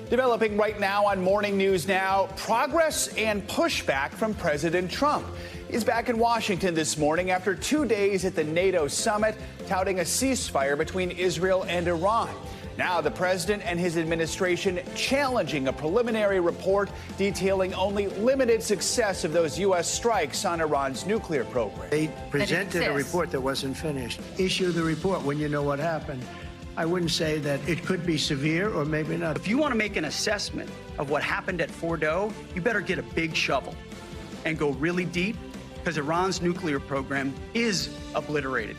Developing right now on Morning News Now, progress and pushback from President Trump. He's back in Washington this morning after 2 days at the NATO summit, touting a ceasefire between Israel and Iran. Now the president and his administration challenging a preliminary report detailing only limited success of those U.S. strikes on Iran's nuclear program. They presented a report that wasn't finished. Issue the report when you know what happened. I wouldn't say that it could be severe or maybe not. If you want to make an assessment of what happened at Fordo, you better get a big shovel and go really deep, because Iran's nuclear program is obliterated.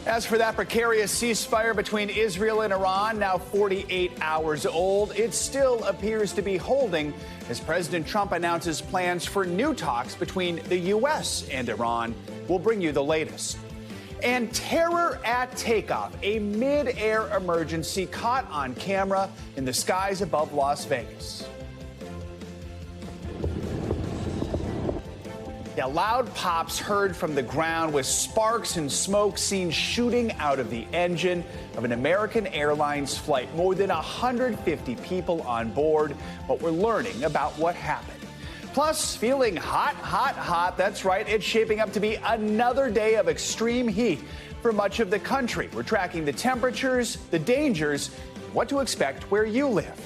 As for that precarious ceasefire between Israel and Iran, now 48 hours old, it still appears to be holding as President Trump announces plans for new talks between the U.S. and Iran. We'll bring you the latest. And terror at takeoff, a mid-air emergency caught on camera in the skies above Las Vegas. Yeah, loud pops heard from the ground with sparks and smoke seen shooting out of the engine of an American Airlines flight. More than 150 people on board, but we're learning about what happened. Plus, feeling hot, hot, hot. That's right, it's shaping up to be another day of extreme heat for much of the country. We're tracking the temperatures, the dangers, what to expect where you live.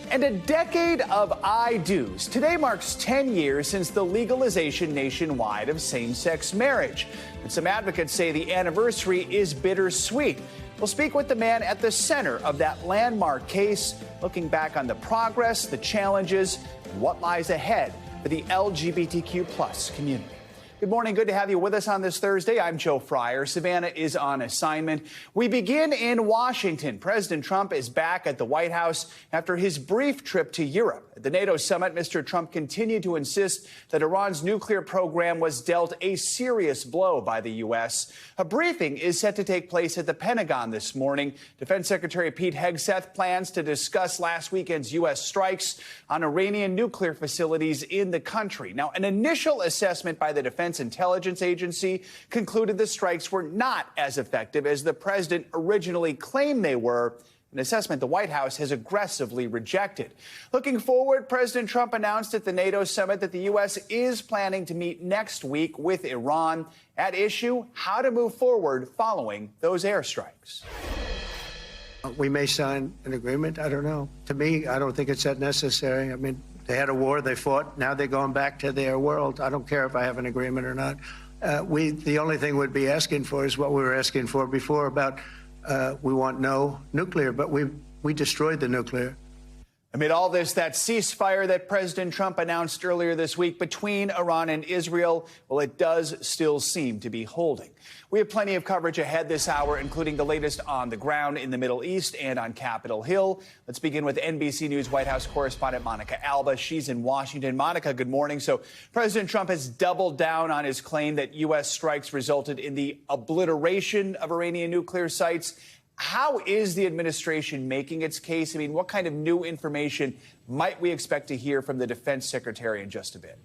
And a decade of I-do's. Today marks 10 years since the legalization nationwide of same-sex marriage. And some advocates say the anniversary is bittersweet. We'll speak with the man at the center of that landmark case, looking back on the progress, the challenges, and what lies ahead for the LGBTQ plus community. Good morning. Good to have you with us on this Thursday. I'm Joe Fryer. Savannah is on assignment. We begin in Washington. President Trump is back at the White House after his brief trip to Europe. At the NATO summit, Mr. Trump continued to insist that Iran's nuclear program was dealt a serious blow by the U.S. A briefing is set to take place at the Pentagon this morning. Defense Secretary Pete Hegseth plans to discuss last weekend's U.S. strikes on Iranian nuclear facilities in the country. Now, an initial assessment by the Defense Intelligence Agency concluded the strikes were not as effective as the president originally claimed they were, an assessment the White House has aggressively rejected. Looking forward, President Trump announced at the NATO summit that the U.S. is planning to meet next week with Iran. At issue, how to move forward following those airstrikes. We may sign an agreement. I don't know. To me, I don't think it's that necessary. I mean, they had a war, they fought, now they're going back to their world. I don't care if I have an agreement or not. The only thing we'd be asking for is what we were asking for before about we want no nuclear, but we destroyed the nuclear. Amid all this, that ceasefire that President Trump announced earlier this week between Iran and Israel, well, it does still seem to be holding. We have plenty of coverage ahead this hour, including the latest on the ground in the Middle East and on Capitol Hill. Let's begin with NBC News White House correspondent Monica Alba. She's in Washington. Monica, good morning. So President Trump has doubled down on his claim that U.S. strikes resulted in the obliteration of Iranian nuclear sites. How is the administration making its case? I mean, what kind of new information might we expect to hear from the defense secretary in just a bit?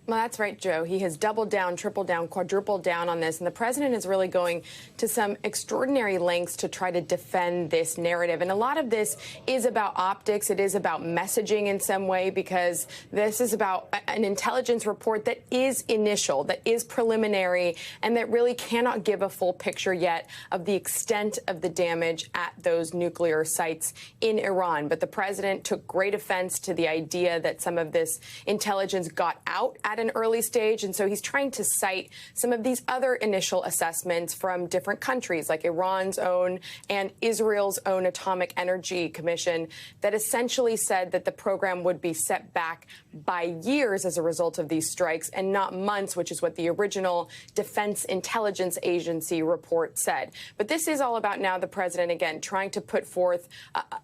Well, that's right, Joe. He has doubled down, tripled down, quadrupled down on this. And the president is really going to some extraordinary lengths to try to defend this narrative. And a lot of this is about optics. It is about messaging in some way, because this is about an intelligence report that is initial, that is preliminary, and that really cannot give a full picture yet of the extent of the damage at those nuclear sites in Iran. But the president took great offense to the idea that some of this intelligence got out at an early stage, and so he's trying to cite some of these other initial assessments from different countries, like Iran's own and Israel's own Atomic Energy Commission, that essentially said that the program would be set back by years as a result of these strikes and not months, which is what the original Defense Intelligence Agency report said. But this is all about now the president, again, trying to put forth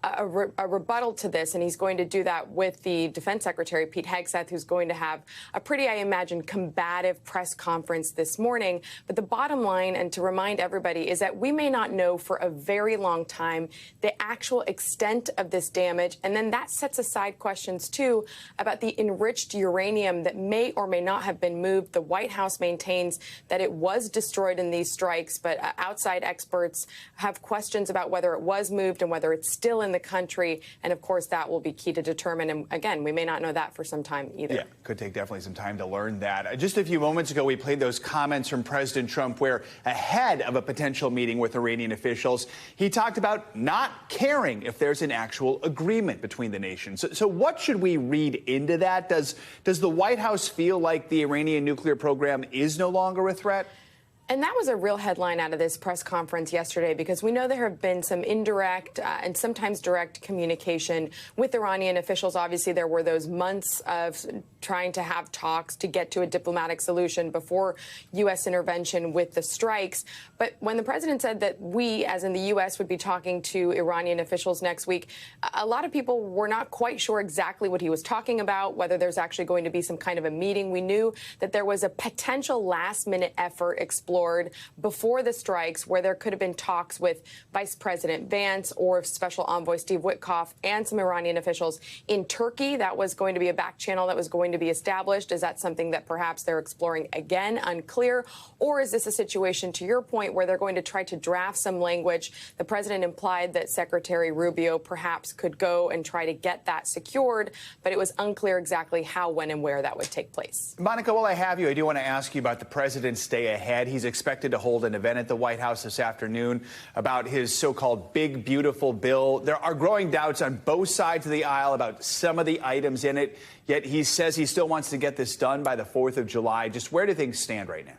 a rebuttal to this, and he's going to do that with the Defense Secretary, Pete Hegseth, who's going to have a pretty pretty, I imagine, combative press conference this morning. But the bottom line, and to remind everybody, is that we may not know for a very long time the actual extent of this damage. And then that sets aside questions, too, about the enriched uranium that may or may not have been moved. The White House maintains that it was destroyed in these strikes, but outside experts have questions about whether it was moved and whether it's still in the country. And, of course, that will be key to determine. And, again, we may not know that for some time either. Yeah, could take definitely some time to learn that. Just a few moments ago, we played those comments from President Trump where, ahead of a potential meeting with Iranian officials, he talked about not caring if there's an actual agreement between the nations. So what should we read into that? Does the White House feel like the Iranian nuclear program is no longer a threat? And that was a real headline out of this press conference yesterday, because we know there have been some indirect and sometimes direct communication with Iranian officials. Obviously, there were those months of trying to have talks to get to a diplomatic solution before U.S. intervention with the strikes. But when the president said that we, as in the U.S., would be talking to Iranian officials next week, a lot of people were not quite sure exactly what he was talking about, whether there's actually going to be some kind of a meeting. We knew that there was a potential last-minute effort explored before the strikes where there could have been talks with Vice President Vance or Special Envoy Steve Witkoff and some Iranian officials in Turkey. That was going to be a back channel that was going to be established. Is that something that perhaps they're exploring again? Unclear. Or is this a situation, to your point, where they're going to try to draft some language? The president implied that Secretary Rubio perhaps could go and try to get that secured, but it was unclear exactly how, when, and where that would take place. Monica, while I have you, I do want to ask you about the president's day ahead. He's expected to hold an event at the White House this afternoon about his so-called big, beautiful bill. There are growing doubts on both sides of the aisle about some of the items in it, yet he says he still wants to get this done by the 4th of July. Just where do things stand right now?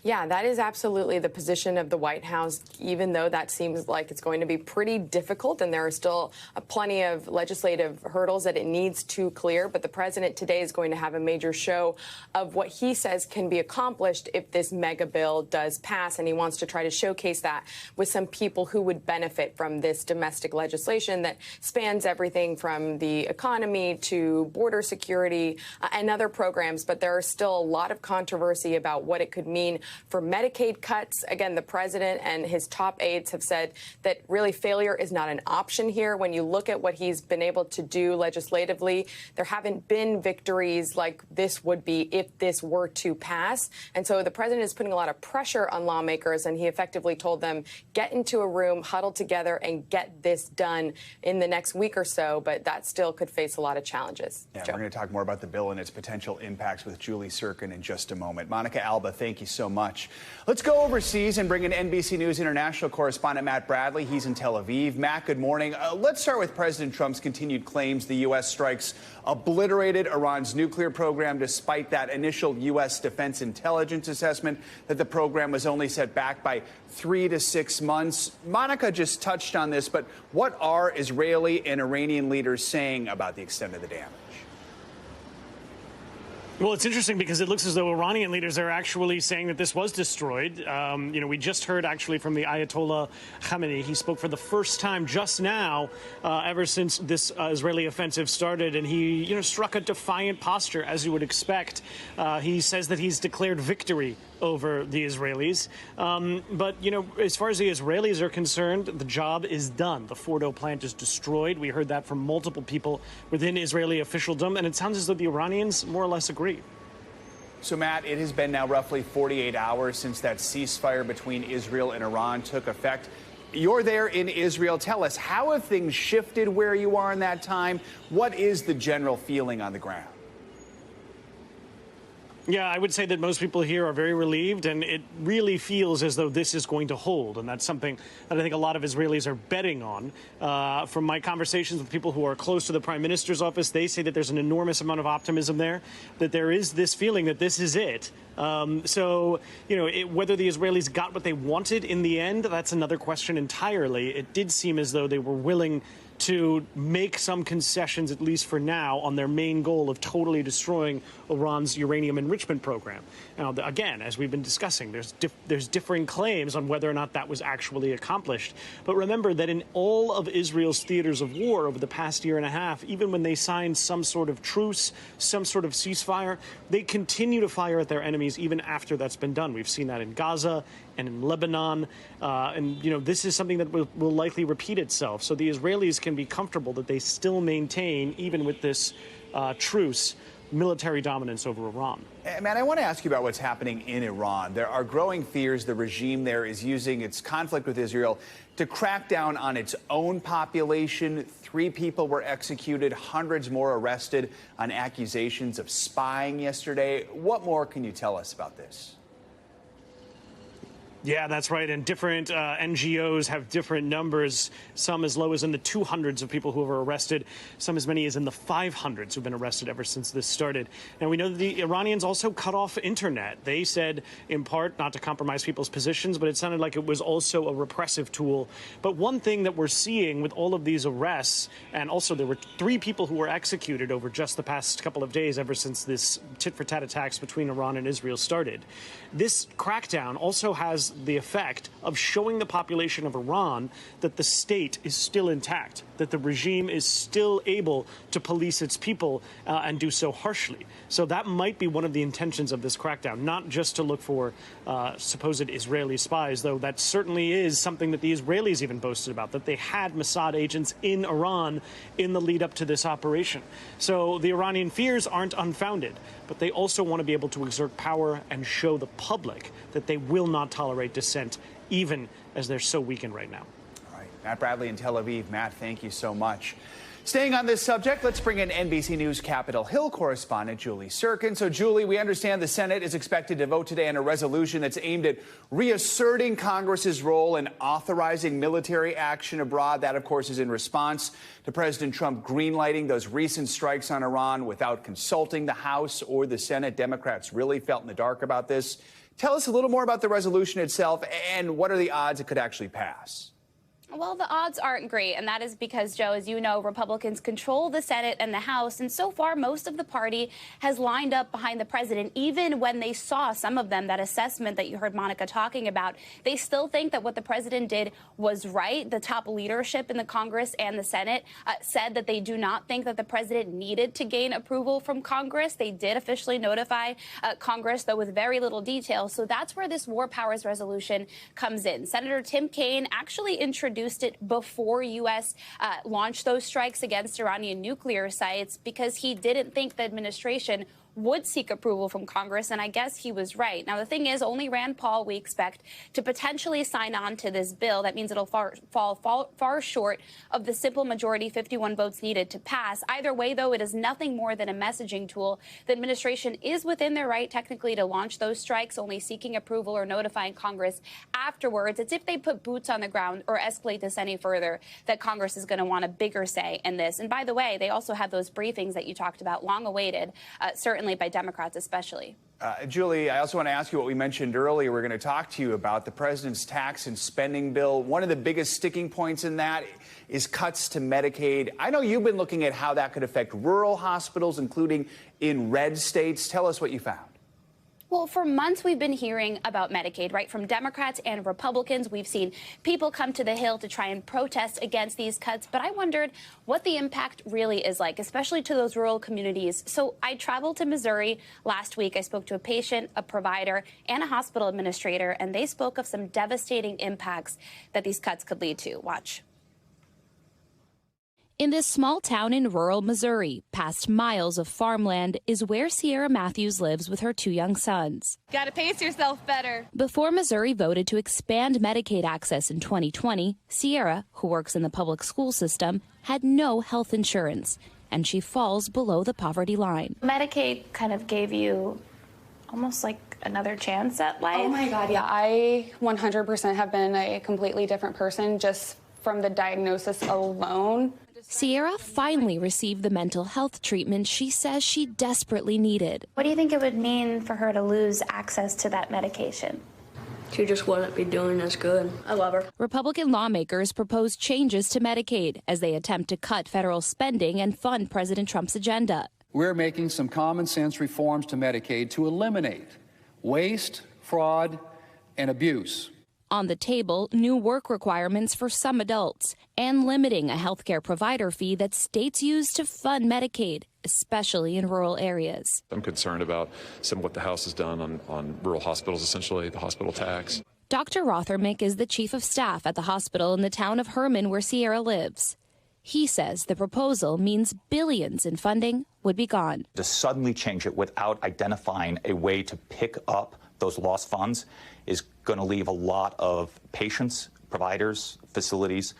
Yeah, that is absolutely the position of the White House, even though that seems like it's going to be pretty difficult and there are still plenty of legislative hurdles that it needs to clear. But the president today is going to have a major show of what he says can be accomplished if this mega bill does pass. And he wants to try to showcase that with some people who would benefit from this domestic legislation that spans everything from the economy to border security and other programs. But there are still a lot of controversy about what it could mean for Medicaid cuts. Again, the president and his top aides have said that really failure is not an option here. When you look at what he's been able to do legislatively, there haven't been victories like this would be if this were to pass. And so the president is putting a lot of pressure on lawmakers, and he effectively told them, get into a room, huddle together, and get this done in the next week or so. But that still could face a lot of challenges. Yeah, Joe. we're going to talk more about the bill and its potential impacts with Julie Sirkin in just a moment. Monica Alba, thank you so much. Let's go overseas and bring in NBC News international correspondent Matt Bradley. He's in Tel Aviv. Matt, good morning. Let's start with President Trump's continued claims the U.S. strikes obliterated Iran's nuclear program, despite that initial U.S. defense intelligence assessment that the program was only set back by 3 to 6 months. Monica just touched on this, but what are Israeli and Iranian leaders saying about the extent of the damage? Well, it's interesting because it looks as though Iranian leaders are actually saying that this was destroyed. We just heard actually from the Ayatollah Khamenei. He spoke for the first time just now, ever since this Israeli offensive started, and he, struck a defiant posture, as you would expect. He says that he's declared victory over the Israelis. But, as far as the Israelis are concerned, the job is done. The Fordo plant is destroyed. We heard that from multiple people within Israeli officialdom, and it sounds as though the Iranians more or less agree. So, Matt, it has been now roughly 48 hours since that ceasefire between Israel and Iran took effect. You're there in Israel. Tell us, how have things shifted where you are in that time? What is the general feeling on the ground? Yeah, I would say that most people here are very relieved, and it really feels as though this is going to hold. And that's something that I think a lot of Israelis are betting on. From my conversations with people who are close to the prime minister's office, they say that there's an enormous amount of optimism there, that there is this feeling that this is it. Whether the Israelis got what they wanted in the end, that's another question entirely. It did seem as though they were willing to make some concessions, at least for now, on their main goal of totally destroying Iran's uranium enrichment program. Now, again, as we've been discussing, there's differing claims on whether or not that was actually accomplished. But remember that in all of Israel's theaters of war over the past year and a half, even when they signed some sort of truce, some sort of ceasefire, they continue to fire at their enemies even after that's been done. We've seen that in Gaza and in Lebanon. And, you know, this is something that will likely repeat itself. So the Israelis can be comfortable that they still maintain, even with this truce, military dominance over Iran. Matt, I want to ask you about what's happening in Iran. There are growing fears the regime there is using its conflict with Israel to crack down on its own population. 3 people were executed, hundreds more arrested on accusations of spying yesterday. What more can you tell us about this? Yeah, that's right. And different NGOs have different numbers, some as low as in the 200s of people who were arrested, some as many as in the 500s who've been arrested ever since this started. Now, we know that the Iranians also cut off internet. They said, in part, not to compromise people's positions, but it sounded like it was also a repressive tool. But one thing that we're seeing with all of these arrests, and also there were 3 people who were executed over just the past couple of days ever since this tit-for-tat attacks between Iran and Israel started. This crackdown also has the effect of showing the population of Iran that the state is still intact, that the regime is still able to police its people and do so harshly. So that might be one of the intentions of this crackdown, not just to look for supposed Israeli spies, though that certainly is something that the Israelis even boasted about, that they had Mossad agents in Iran in the lead up to this operation. So the Iranian fears aren't unfounded, but they also want to be able to exert power and show the public that they will not tolerate dissent, even as they're so weakened right now. All right. Matt Bradley in Tel Aviv. Matt, thank you so much. Staying on this subject, let's bring in NBC News Capitol Hill correspondent Julie Sirkin. So, Julie, we understand the Senate is expected to vote today on a resolution that's aimed at reasserting Congress's role in authorizing military action abroad. That, of course, is in response to President Trump greenlighting those recent strikes on Iran without consulting the House or the Senate. Democrats really felt in the dark about this. Tell us a little more about the resolution itself and what are the odds it could actually pass? Well, the odds aren't great, and that is because, Joe, as you know, Republicans control the Senate and the House, and so far most of the party has lined up behind the president. Even when they saw, some of them, that assessment that you heard Monica talking about, they still think that what the president did was right. The top leadership in the Congress and the Senate said that they do not think that the president needed to gain approval from Congress. They did officially notify Congress, though with very little detail. So that's where this war powers resolution comes in. Senator Tim Kaine actually introduced it before U.S. Launched those strikes against Iranian nuclear sites because he didn't think the administration would seek approval from Congress, and I guess he was right. Now, the thing is, only Rand Paul, we expect, to potentially sign on to this bill. That means it'll fall far short of the simple majority, 51 votes needed to pass. Either way, though, it is nothing more than a messaging tool. The administration is within their right, technically, to launch those strikes, only seeking approval or notifying Congress afterwards. It's if they put boots on the ground or escalate this any further that Congress is going to want a bigger say in this. And by the way, they also have those briefings that you talked about, long awaited, certainly by Democrats especially. Julie, I also want to ask you what we mentioned earlier. We're going to talk to you about the president's tax and spending bill. One of the biggest sticking points in that is cuts to Medicaid. I know you've been looking at how that could affect rural hospitals, including in red states. Tell us what you found. Well, for months we've been hearing about Medicaid, right? From Democrats and Republicans, we've seen people come to the Hill to try and protest against these cuts. But I wondered what the impact really is like, especially to those rural communities. So I traveled to Missouri last week. I spoke to a patient, a provider, and a hospital administrator, and they spoke of some devastating impacts that these cuts could lead to. Watch. In this small town in rural Missouri, past miles of farmland, is where Sierra Matthews lives with her 2 young sons. Got to pace yourself better. Before Missouri voted to expand Medicaid access in 2020, Sierra, who works in the public school system, had no health insurance, and she falls below the poverty line. Medicaid kind of gave you almost like another chance at life. Oh my God, yeah. I 100% have been a completely different person just from the diagnosis alone. Sierra finally received the mental health treatment she says she desperately needed. What do you think it would mean for her to lose access to that medication? she just wouldn't be doing as good. I love her. Republican lawmakers propose changes to Medicaid as they attempt to cut federal spending and fund President Trump's agenda. We're making some common sense reforms to Medicaid to eliminate waste, fraud, and abuse. On the table, new work requirements for some adults and limiting a healthcare provider fee that states use to fund Medicaid, especially in rural areas. I'm concerned about some of what the House has done on rural hospitals, essentially, the hospital tax. Dr. Rothermick is the chief of staff at the hospital in the town of Herman where Sierra lives. He says the proposal means billions in funding would be gone. To suddenly change it without identifying a way to pick up those lost funds is going to leave a lot of patients, providers, facilities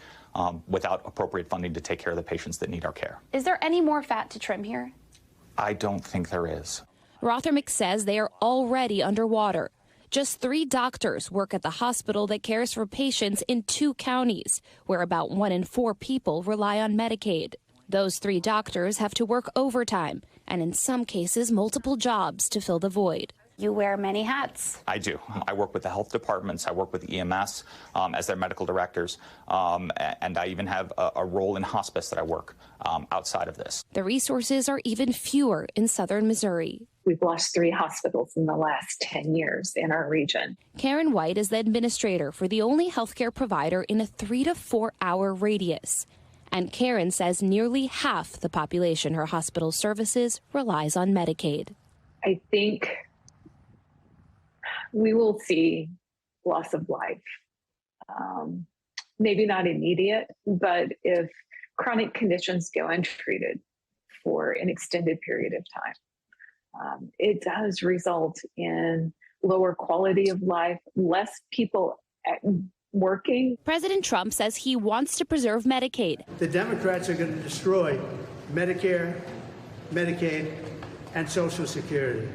without appropriate funding to take care of the patients that need our care. Is there any more fat to trim here? I don't think there is. Rothermick says they are already underwater. Just 3 doctors work at the hospital that cares for patients in 2 counties, where about 1 in 4 people rely on Medicaid. Those 3 doctors have to work overtime, and in some cases, multiple jobs to fill the void. You wear many hats. I do. I work with the health departments. I work with EMS as their medical directors. And I even have a role in hospice that I work outside of this. The resources are even fewer in southern Missouri. We've lost 3 hospitals in the last 10 years in our region. Karen White is the administrator for the only healthcare provider in a 3 to 4 hour radius. And Karen says nearly half the population her hospital services relies on Medicaid. I think we will see loss of life. Maybe not immediate, but if chronic conditions go untreated for an extended period of time, it does result in lower quality of life, less people working. President Trump says he wants to preserve Medicaid. The Democrats are going to destroy Medicare, Medicaid, and Social Security.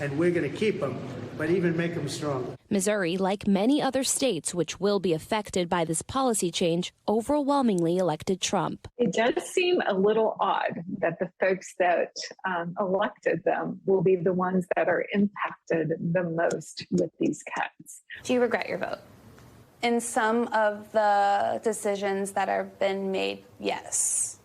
And we're going to keep them, but even make them stronger. Missouri, like many other states which will be affected by this policy change, overwhelmingly elected Trump. It does seem a little odd that the folks that elected them will be the ones that are impacted the most with these cuts. Do you regret your vote? In some of the decisions that have been made, yes.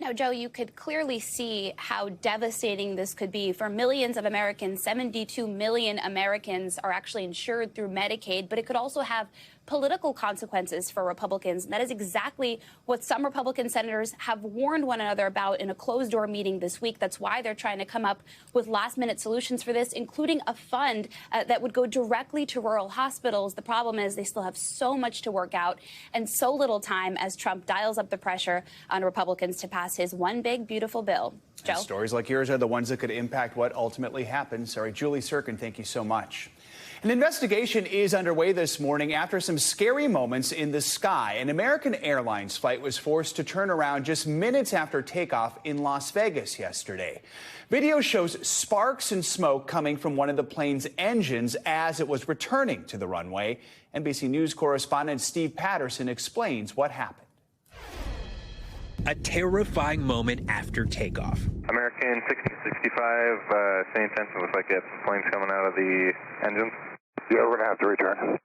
Now, Joe, you could clearly see how devastating this could be for millions of Americans. 72 million Americans are actually insured through Medicaid, but it could also have political consequences for Republicans. And that is exactly what some Republican senators have warned one another about in a closed-door meeting this week. That's why they're trying to come up with last-minute solutions for this, including a fund that would go directly to rural hospitals. The problem is they still have so much to work out and so little time as Trump dials up the pressure on Republicans to pass his one big, beautiful bill. Joe? And stories like yours are the ones that could impact what ultimately happens. All right, Julie Sirkin, thank you so much. An investigation is underway this morning after some scary moments in the sky. An American Airlines flight was forced to turn around just minutes after takeoff in Las Vegas yesterday. Video shows sparks and smoke coming from one of the plane's engines as it was returning to the runway. NBC News correspondent Steve Patterson explains what happened. A terrifying moment after takeoff. American 6065, same tension. Looks like you have some flames coming out of the engine. Yeah, we're going to have to return.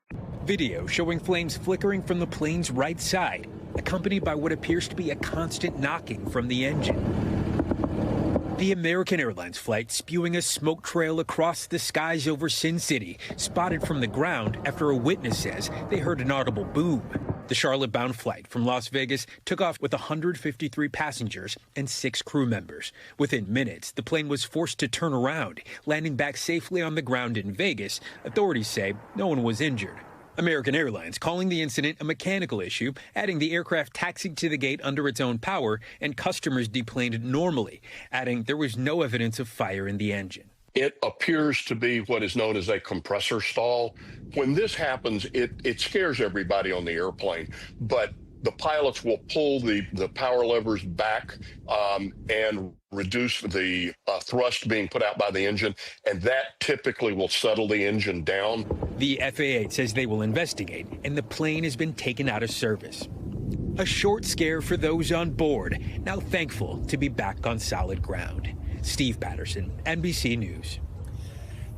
Video showing flames flickering from the plane's right side, accompanied by what appears to be a constant knocking from the engine. The American Airlines flight spewing a smoke trail across the skies over Sin City, spotted from the ground after a witness says they heard an audible boom. The Charlotte-bound flight from Las Vegas took off with 153 passengers and 6 crew members. Within minutes, the plane was forced to turn around, landing back safely on the ground in Vegas. Authorities say no one was injured. American Airlines calling the incident a mechanical issue, adding the aircraft taxied to the gate under its own power and customers deplaned normally, adding there was no evidence of fire in the engine. It appears to be what is known as a compressor stall. When this happens, it scares everybody on the airplane, but the pilots will pull the power levers back and reduce the thrust being put out by the engine, and that typically will settle the engine down. The FAA says they will investigate, and the plane has been taken out of service. A short scare for those on board, now thankful to be back on solid ground. Steve Patterson, NBC News.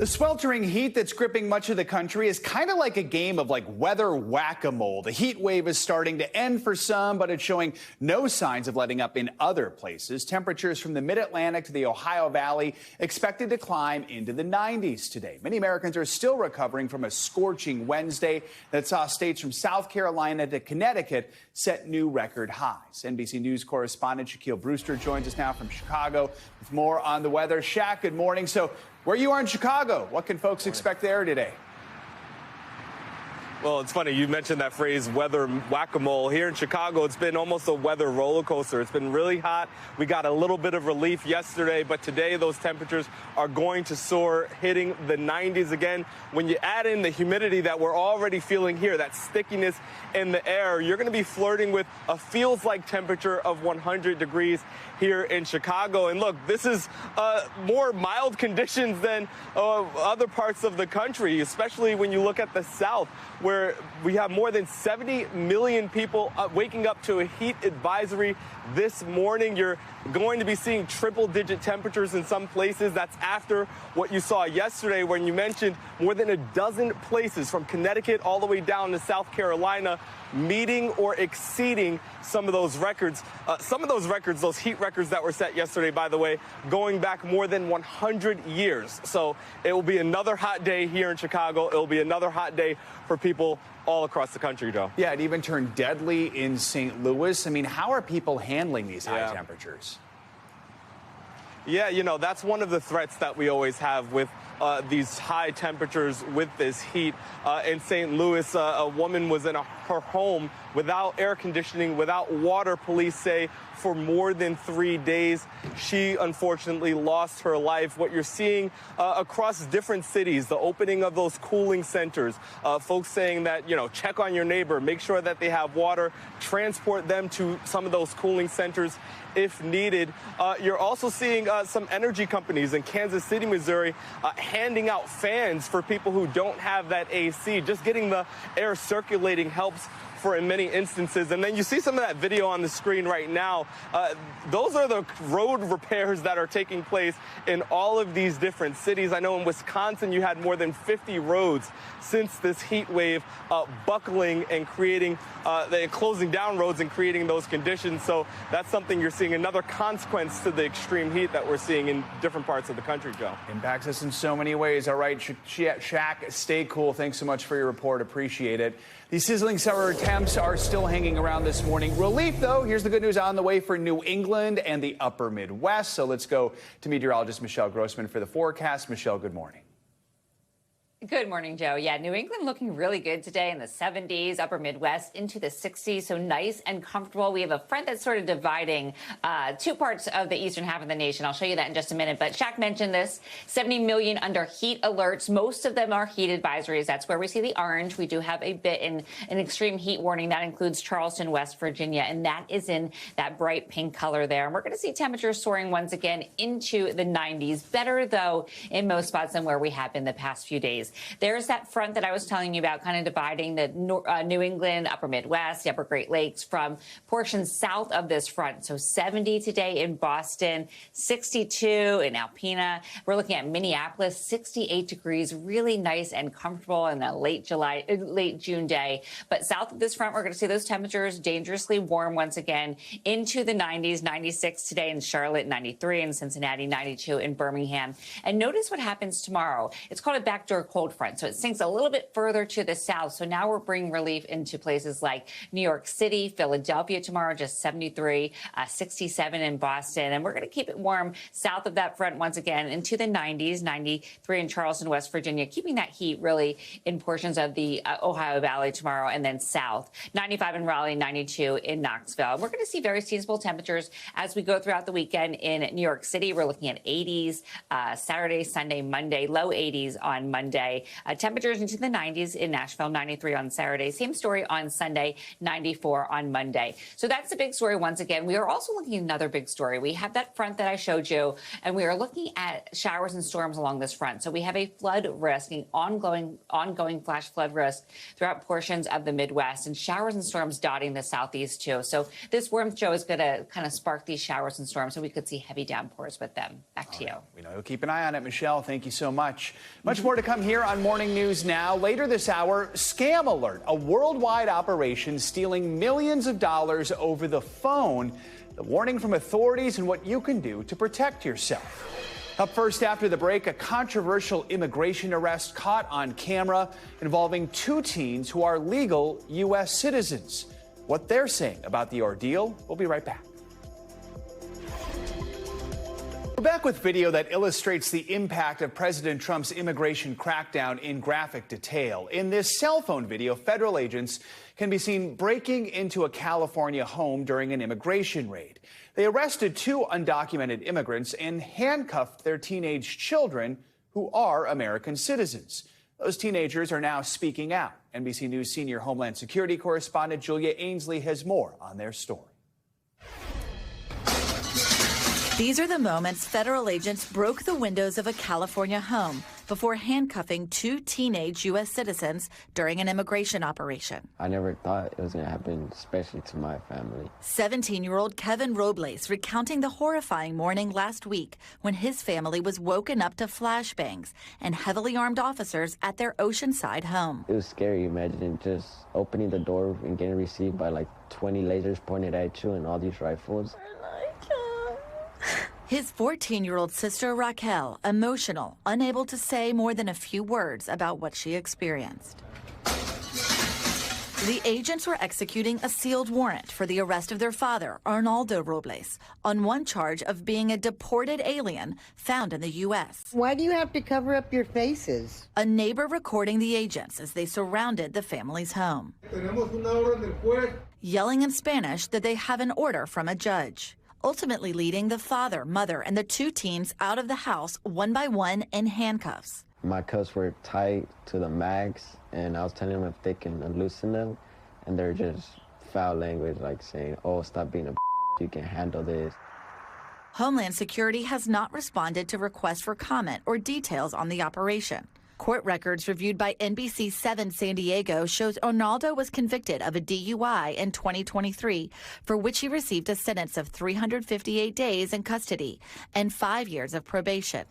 The sweltering heat that's gripping much of the country is kind of like a game of weather whack-a-mole. The heat wave is starting to end for some, but it's showing no signs of letting up in other places. Temperatures from the mid-Atlantic to the Ohio Valley expected to climb into the 90s today. Many Americans are still recovering from a scorching Wednesday that saw states from South Carolina to Connecticut set new record highs. NBC News correspondent Shaquille Brewster joins us now from Chicago with more on the weather. Shaq, good morning. So where you are in Chicago, what can folks expect there today? Well, it's funny, you mentioned that phrase, weather whack-a-mole. Here in Chicago, it's been almost a weather roller coaster. It's been really hot. We got a little bit of relief yesterday, but today those temperatures are going to soar, hitting the 90s again. When you add in the humidity that we're already feeling here, that stickiness in the air, you're going to be flirting with a feels-like temperature of 100 degrees here in Chicago. And look, this is more mild conditions than other parts of the country, especially when you look at the South, where we have more than 70 million people waking up to a heat advisory this morning. You're going to be seeing triple-digit temperatures in some places. That's after what you saw yesterday when you mentioned more than a dozen places from Connecticut all the way down to South Carolina meeting or exceeding some of those records. Those heat records that were set yesterday, by the way, going back more than 100 years. So it will be another hot day here in Chicago. It will be another hot day for people all across the country, Joe. Yeah, it even turned deadly in St. Louis. I mean, how are people handling these high temperatures? Yeah, you know, that's one of the threats that we always have with these high temperatures with this heat. In St. Louis, a woman was in her home without air conditioning, without water, police say, for more than 3 days. She unfortunately lost her life. What you're seeing across different cities, the opening of those cooling centers, folks saying that, you know, check on your neighbor, make sure that they have water, transport them to some of those cooling centers if needed. You're also seeing some energy companies in Kansas City, Missouri, handing out fans for people who don't have that AC. Just getting the air circulating helps for in many instances. And then you see some of that video on the screen right now. Those are the road repairs that are taking place in all of these different cities. I know in Wisconsin you had more than 50 roads since this heat wave buckling and creating, closing down roads and creating those conditions. So that's something you're seeing, another consequence to the extreme heat that we're seeing in different parts of the country, Joe. Impacts us in so many ways. All right, Shaq, stay cool. Thanks so much for your report. Appreciate it. These sizzling summer attempts are still hanging around this morning. Relief, though. Here's the good news on the way for New England and the upper Midwest. So let's go to meteorologist Michelle Grossman for the forecast. Michelle, good morning. Good morning, Joe. Yeah, New England looking really good today in the 70s, upper Midwest into the 60s. So nice and comfortable. We have a front that's sort of dividing two parts of the eastern half of the nation. I'll show you that in just a minute. But Shaq mentioned this, 70 million under heat alerts. Most of them are heat advisories. That's where we see the orange. We do have a bit in an extreme heat warning. That includes Charleston, West Virginia. And that is in that bright pink color there. And we're going to see temperatures soaring once again into the 90s. Better, though, in most spots than where we have been the past few days. There's that front that I was telling you about, kind of dividing the New England, upper Midwest, the upper Great Lakes from portions south of this front. So 70 today in Boston, 62 in Alpena. We're looking at Minneapolis, 68 degrees, really nice and comfortable in a late June day. But south of this front, we're going to see those temperatures dangerously warm once again into the 90s, 96 today in Charlotte, 93 in Cincinnati, 92 in Birmingham. And notice what happens tomorrow. It's called a backdoor cold front, so it sinks a little bit further to the south. So now we're bringing relief into places like New York City, Philadelphia tomorrow, just 73, 67 in Boston. And we're going to keep it warm south of that front once again into the 90s, 93 in Charleston, West Virginia, keeping that heat really in portions of the Ohio Valley tomorrow, and then south, 95 in Raleigh, 92 in Knoxville. We're going to see very seasonable temperatures as we go throughout the weekend in New York City. We're looking at 80s Saturday, Sunday, Monday, low 80s on Monday. today. Temperatures into the 90s in Nashville, 93 on Saturday. Same story on Sunday, 94 on Monday. So that's the big story once again. We are also looking at another big story. We have that front that I showed you, and we are looking at showers and storms along this front. So we have a flood risk, an ongoing flash flood risk throughout portions of the Midwest, and showers and storms dotting the southeast too. So this warmth, Joe, is going to kind of spark these showers and storms, so we could see heavy downpours with them. Back to you. We know you'll keep an eye on it, Michelle. Thank you so much. Much more to come here on Morning News Now. Later this hour, scam alert, a worldwide operation stealing millions of dollars over the phone. The warning from authorities and what you can do to protect yourself. Up first after the break, a controversial immigration arrest caught on camera involving two teens who are legal U.S. citizens. What they're saying about the ordeal, we'll be right back. We're back with video that illustrates the impact of President Trump's immigration crackdown in graphic detail. In this cell phone video, federal agents can be seen breaking into a California home during an immigration raid. They arrested two undocumented immigrants and handcuffed their teenage children who are American citizens. Those teenagers are now speaking out. NBC News senior Homeland Security correspondent Julia Ainsley has more on their story. These are the moments federal agents broke the windows of a California home before handcuffing two teenage U.S. citizens during an immigration operation. I never thought it was going to happen, especially to my family. 17-year-old Kevin Robles recounting the horrifying morning last week when his family was woken up to flashbangs and heavily armed officers at their Oceanside home. It was scary. Imagine just opening the door and getting received by like 20 lasers pointed at you and all these rifles. His 14-year-old sister, Raquel, emotional, unable to say more than a few words about what she experienced. The agents were executing a sealed warrant for the arrest of their father, Arnaldo Robles, on one charge of being a deported alien found in the U.S. Why do you have to cover up your faces? A neighbor recording the agents as they surrounded the family's home, yelling in Spanish that they have an order from a judge, ultimately leading the father, mother, and the two teens out of the house one by one in handcuffs. My cuffs were tied to the mags, and I was telling them if they can loosen them, and they're just foul language, like saying, oh, stop being a you can handle this. Homeland Security has not responded to requests for comment or details on the operation. Court records reviewed by NBC 7 San Diego shows Arnaldo was convicted of a DUI in 2023, for which he received a sentence of 358 days in custody and 5 years of probation.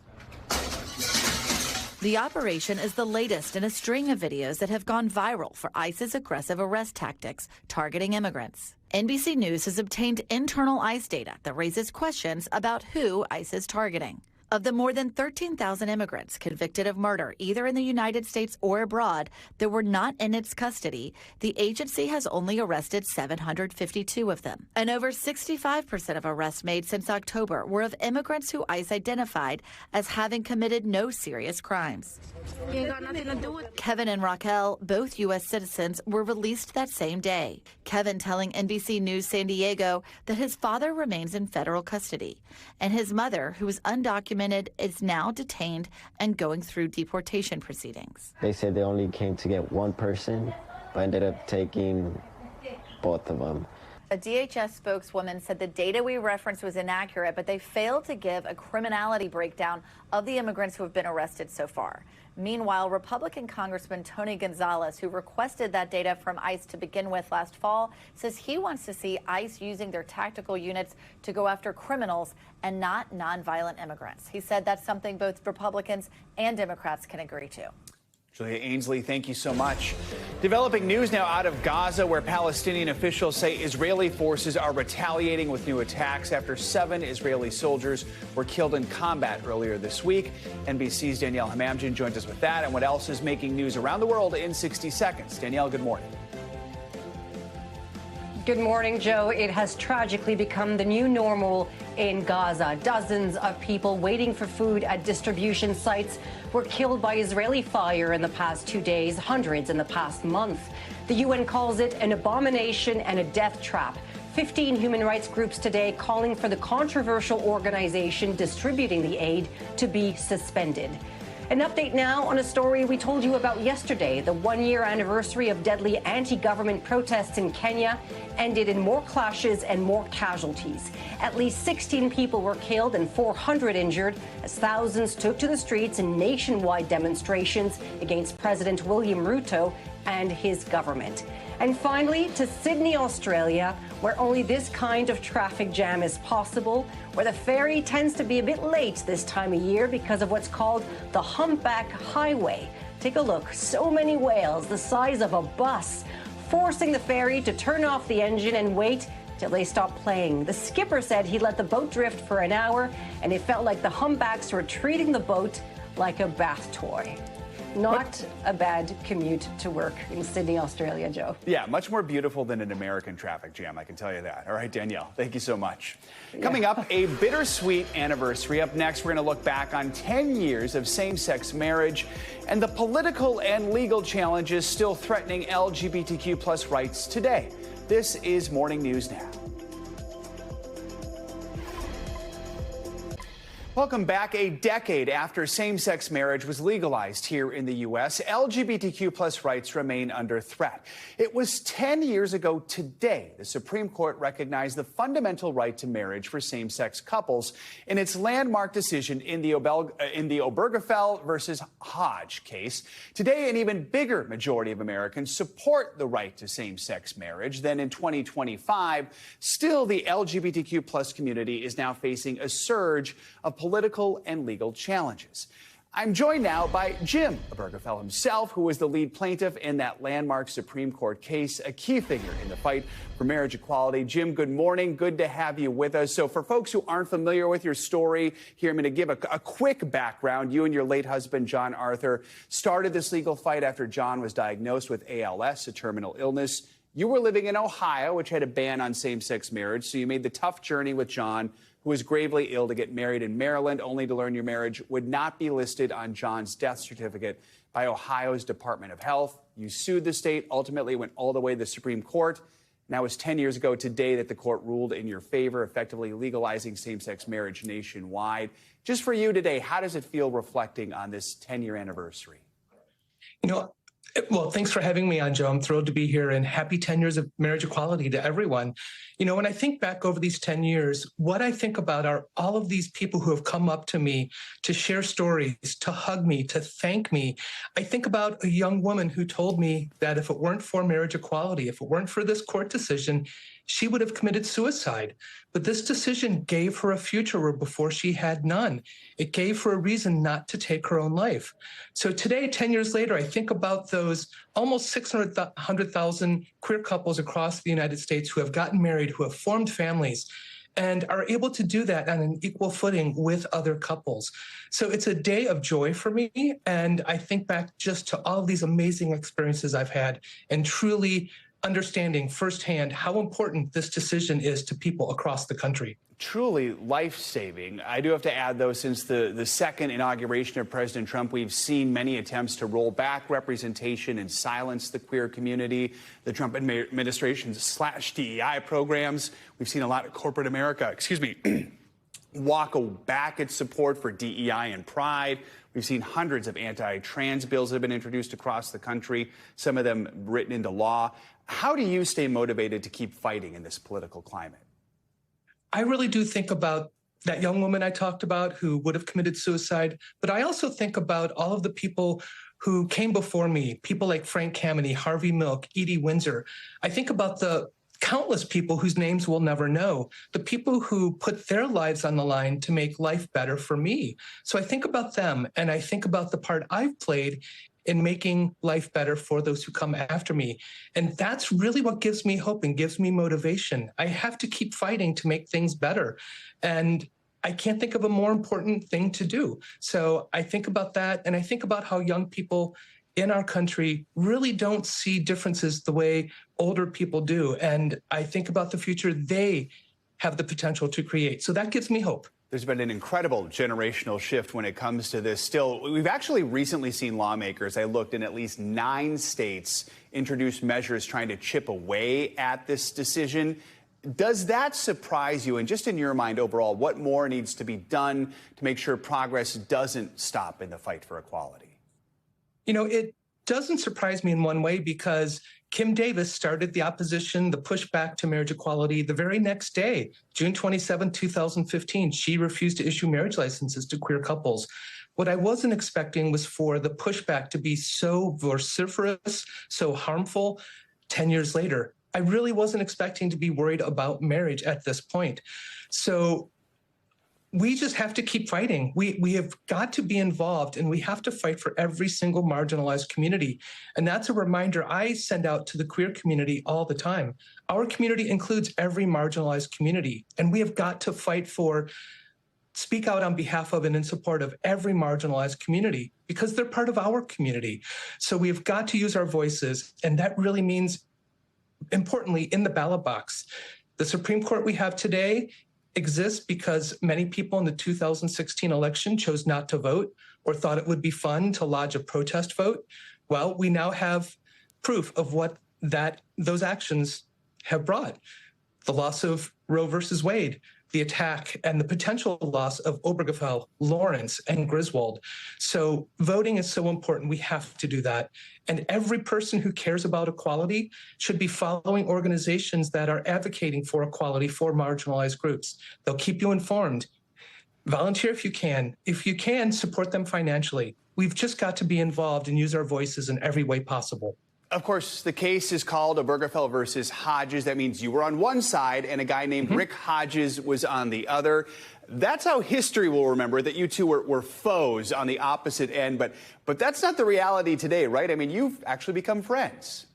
The operation is the latest in a string of videos that have gone viral for ICE's aggressive arrest tactics targeting immigrants. NBC News has obtained internal ICE data that raises questions about who ICE is targeting. Of the more than 13,000 immigrants convicted of murder, either in the United States or abroad, that were not in its custody, the agency has only arrested 752 of them. And over 65% of arrests made since October were of immigrants who ICE identified as having committed no serious crimes. Kevin and Raquel, both U.S. citizens, were released that same day. Kevin telling NBC News San Diego that his father remains in federal custody, and his mother, who is undocumented, is now detained and going through deportation proceedings. They said they only came to get one person, but ended up taking both of them. A DHS spokeswoman said the data we referenced was inaccurate, but they failed to give a criminality breakdown of the immigrants who have been arrested so far. Meanwhile, Republican Congressman Tony Gonzalez, who requested that data from ICE to begin with last fall, says he wants to see ICE using their tactical units to go after criminals and not nonviolent immigrants. He said that's something both Republicans and Democrats can agree to. Julia Ainsley, thank you so much. Developing news now out of Gaza, where Palestinian officials say Israeli forces are retaliating with new attacks after 7 Israeli soldiers were killed in combat earlier this week. NBC's Danielle Hamamdjian joins us with that and what else is making news around the world in 60 seconds. Danielle, good morning. Good morning, Joe. It has tragically become the new normal in Gaza. Dozens of people waiting for food at distribution sites were killed by Israeli fire in the past 2 days, hundreds in the past month. The UN calls it an abomination and a death trap. 15 human rights groups today calling for the controversial organization distributing the aid to be suspended. An update now on a story we told you about yesterday. The one-year anniversary of deadly anti-government protests in Kenya ended in more clashes and more casualties. At least 16 people were killed and 400 injured as thousands took to the streets in nationwide demonstrations against President William Ruto and his government. And finally, to Sydney, Australia, where only this kind of traffic jam is possible, where the ferry tends to be a bit late this time of year because of what's called the Humpback Highway. Take a look. So many whales the size of a bus, forcing the ferry to turn off the engine and wait till they stop playing. The skipper said he let the boat drift for an hour, and it felt like the humpbacks were treating the boat like a bath toy. Not a bad commute to work in Sydney, Australia, Joe. Yeah, much more beautiful than an American traffic jam, I can tell you that. All right, Danielle, thank you so much. Yeah. Coming up, a bittersweet anniversary. Up next, we're going to look back on 10 years of same-sex marriage and the political and legal challenges still threatening LGBTQ+ rights today. This is Morning News Now. Welcome back. A decade after same-sex marriage was legalized here in the U.S., LGBTQ+ rights remain under threat. It was 10 years ago today the Supreme Court recognized the fundamental right to marriage for same-sex couples in its landmark decision in the Obergefell versus Hodge case. Today, an even bigger majority of Americans support the right to same-sex marriage than in 2025. Still, the LGBTQ+ community is now facing a surge of political and legal challenges. I'm joined now by Jim Obergefell himself, who was the lead plaintiff in that landmark Supreme Court case, a key figure in the fight for marriage equality. Jim, good morning. Good to have you with us. So for folks who aren't familiar with your story here, I'm going to give a quick background. You and your late husband, John Arthur, started this legal fight after John was diagnosed with ALS, a terminal illness. You were living in Ohio, which had a ban on same-sex marriage, so you made the tough journey with John, who was gravely ill, to get married in Maryland, only to learn your marriage would not be listed on John's death certificate by Ohio's Department of Health. You sued the state, ultimately went all the way to the Supreme Court. Now it was 10 years ago today that the court ruled in your favor, effectively legalizing same-sex marriage nationwide. Just for you today, how does it feel reflecting on this 10-year anniversary? Well, thanks for having me on, Joe. I'm thrilled to be here, and happy 10 years of marriage equality to everyone. When I think back over these 10 years, what I think about are all of these people who have come up to me to share stories, to hug me, to thank me. I think about a young woman who told me that if it weren't for marriage equality, if it weren't for this court decision, she would have committed suicide. But this decision gave her a future where before she had none. It gave her a reason not to take her own life. So today, 10 years later, I think about those almost 600,000 queer couples across the United States who have gotten married, who have formed families, and are able to do that on an equal footing with other couples. So it's a day of joy for me, and I think back just to all of these amazing experiences I've had and truly understanding firsthand how important this decision is to people across the country. Truly life-saving. I do have to add, though, since the second inauguration of President Trump, we've seen many attempts to roll back representation and silence the queer community. The Trump administration's /DEI programs. We've seen a lot of corporate America, walk back its support for DEI and Pride. We've seen hundreds of anti-trans bills that have been introduced across the country, some of them written into law. How do you stay motivated to keep fighting in this political climate? I really do think about that young woman I talked about who would have committed suicide, but I also think about all of the people who came before me, people like Frank Kameny, Harvey Milk, Edie Windsor. I think about the countless people whose names we'll never know, the people who put their lives on the line to make life better for me. So I think about them, and I think about the part I've played in making life better for those who come after me. And that's really what gives me hope and gives me motivation. I have to keep fighting to make things better. And I can't think of a more important thing to do. So I think about that, and I think about how young people in our country really don't see differences the way older people do. And I think about the future they have the potential to create. So that gives me hope. There's been an incredible generational shift when it comes to this. Still, we've actually recently seen lawmakers, I looked, in at least 9 states introduce measures trying to chip away at this decision. Does that surprise you? And just in your mind overall, what more needs to be done to make sure progress doesn't stop in the fight for equality? You know, it doesn't surprise me in one way because Kim Davis started the opposition, the pushback to marriage equality the very next day, June 27, 2015. She refused to issue marriage licenses to queer couples. What I wasn't expecting was for the pushback to be so vociferous, so harmful 10 years later. I really wasn't expecting to be worried about marriage at this point. So we just have to keep fighting. We have got to be involved, and we have to fight for every single marginalized community. And that's a reminder I send out to the queer community all the time. Our community includes every marginalized community, and we have got to fight for, speak out on behalf of and in support of every marginalized community because they're part of our community. So we've got to use our voices, and that really means, importantly, in the ballot box. The Supreme Court we have today exists because many people in the 2016 election chose not to vote or thought it would be fun to lodge a protest vote. Well, we now have proof of what those actions have brought. The loss of Roe versus Wade, the attack and the potential loss of Obergefell, Lawrence, and Griswold. So voting is so important. We have to do that. And every person who cares about equality should be following organizations that are advocating for equality for marginalized groups. They'll keep you informed. Volunteer if you can. If you can, support them financially. We've just got to be involved and use our voices in every way possible. Of course, the case is called Obergefell versus Hodges. That means you were on one side and a guy named Rick Hodges was on the other. That's how history will remember that you two were foes on the opposite end. But that's not the reality today, right? I mean, you've actually become friends.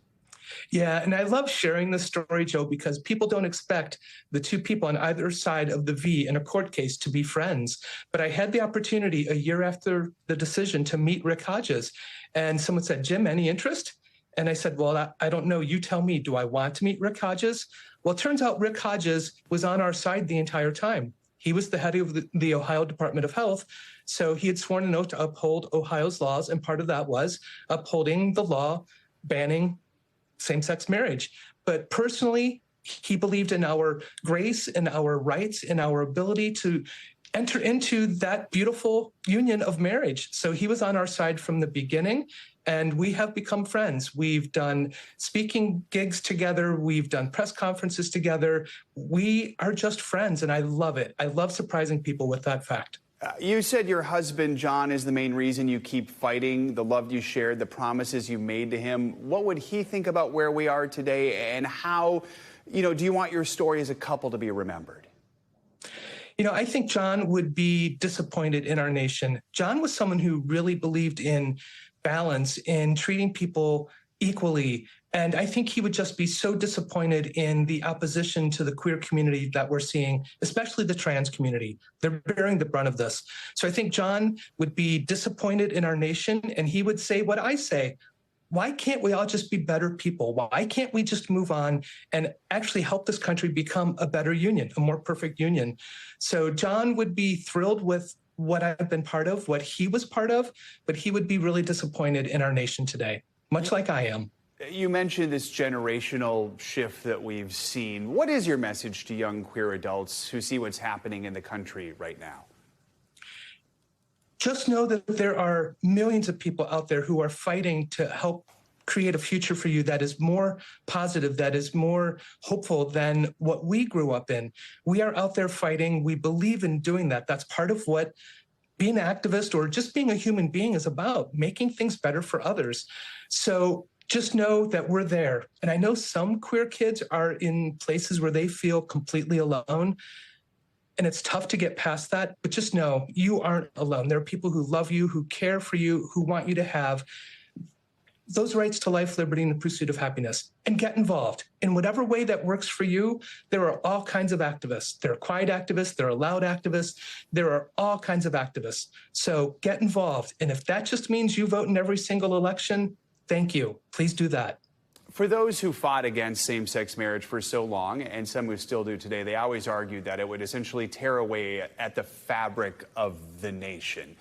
Yeah, and I love sharing this story, Joe, because people don't expect the two people on either side of the V in a court case to be friends. But I had the opportunity a year after the decision to meet Rick Hodges. And someone said, Jim, any interest? And I said, well, I don't know. You tell me, do I want to meet Rick Hodges? Well, it turns out Rick Hodges was on our side the entire time. He was the head of the Ohio Department of Health. So he had sworn an oath to uphold Ohio's laws. And part of that was upholding the law banning same-sex marriage. But personally, he believed in our grace and our rights and our ability to enter into that beautiful union of marriage. So he was on our side from the beginning. And we have become friends. We've done speaking gigs together. We've done press conferences together. We are just friends, and I love it. I love surprising people with that fact. You said your husband, John, is the main reason you keep fighting, the love you shared, the promises you made to him. What would he think about where we are today, and how, do you want your story as a couple to be remembered? I think John would be disappointed in our nation. John was someone who really believed in balance, in treating people equally. And I think he would just be so disappointed in the opposition to the queer community that we're seeing, especially the trans community. They're bearing the brunt of this. So I think John would be disappointed in our nation, and he would say what I say. Why can't we all just be better people? Why can't we just move on and actually help this country become a better union, a more perfect union? So John would be thrilled with what I've been part of, what he was part of, but he would be really disappointed in our nation today, much like I am. You mentioned this generational shift that we've seen. What is your message to young queer adults who see what's happening in the country right now? Just know that there are millions of people out there who are fighting to help create a future for you that is more positive, that is more hopeful than what we grew up in. We are out there fighting. We believe in doing that. That's part of what being an activist or just being a human being is about, making things better for others. So just know that we're there. And I know some queer kids are in places where they feel completely alone. And it's tough to get past that, but just know you aren't alone. There are people who love you, who care for you, who want you to have those rights to life, liberty, and the pursuit of happiness, and get involved in whatever way that works for you. There are all kinds of activists. There are quiet activists. There are loud activists. There are all kinds of activists. So get involved. And if that just means you vote in every single election, thank you. Please do that. For those who fought against same-sex marriage for so long, and some who still do today, they always argued that it would essentially tear away at the fabric of the nation.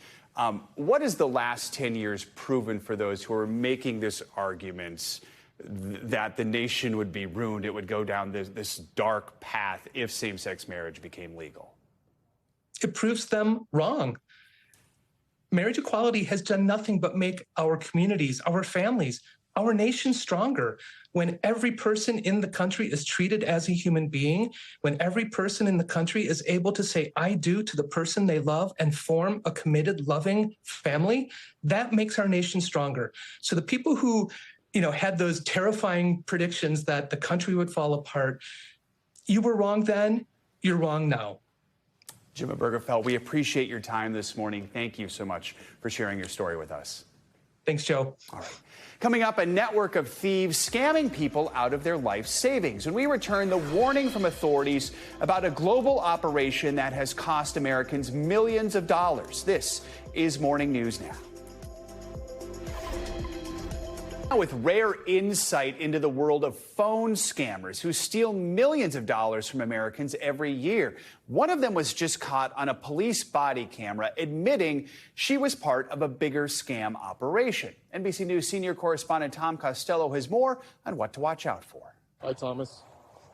What has the last 10 years proven for those who are making this argument that the nation would be ruined. It would go down this dark path if same-sex marriage became legal. It proves them wrong. Marriage equality has done nothing but make our communities, our families, our nation stronger. When every person in the country is treated as a human being, when every person in the country is able to say, I do to the person they love and form a committed, loving family, that makes our nation stronger. So the people who, had those terrifying predictions that the country would fall apart, you were wrong then, you're wrong now. Jim Obergefell, we appreciate your time this morning. Thank you so much for sharing your story with us. Thanks, Joe. All right. Coming up, a network of thieves scamming people out of their life savings. When we return, the warning from authorities about a global operation that has cost Americans millions of dollars. This is Morning News Now. With rare insight into the world of phone scammers who steal millions of dollars from Americans every year. One of them was just caught on a police body camera admitting she was part of a bigger scam operation. NBC News senior correspondent Tom Costello has more on what to watch out for. Hi, Thomas.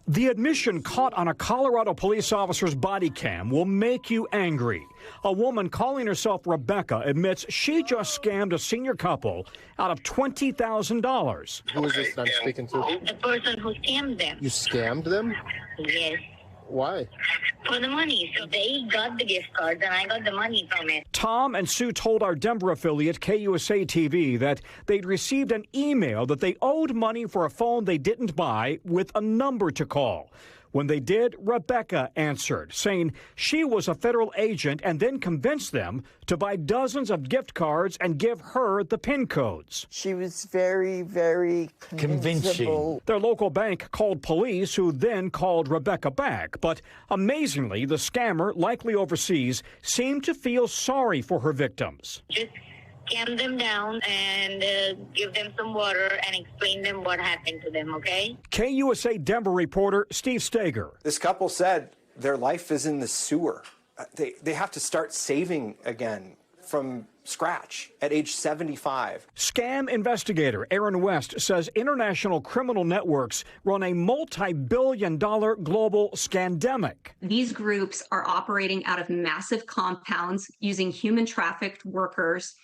The admission caught on a Colorado police officer's body cam will make you angry. A woman calling herself Rebecca admits she just scammed a senior couple out of $20,000. Who is this that I'm speaking to? The person who scammed them. You scammed them? Yes. Why? For the money. So they got the gift cards and I got the money from it. Tom and Sue told our Denver affiliate KUSA TV that they'd received an email that they owed money for a phone they didn't buy with a number to call. When they did, Rebecca answered, saying she was a federal agent and then convinced them to buy dozens of gift cards and give her the PIN codes. She was very, very convincing. Their local bank called police, who then called Rebecca back. But amazingly, the scammer, likely overseas, seemed to feel sorry for her victims. Just calm them down and give them some water and explain them what happened to them, okay? KUSA Denver reporter Steve Steger. This couple said their life is in the sewer. They have to start saving again from scratch at age 75. Scam investigator Aaron West says international criminal networks run a multi-billion-dollar global scandemic. These groups are operating out of massive compounds using human trafficked workers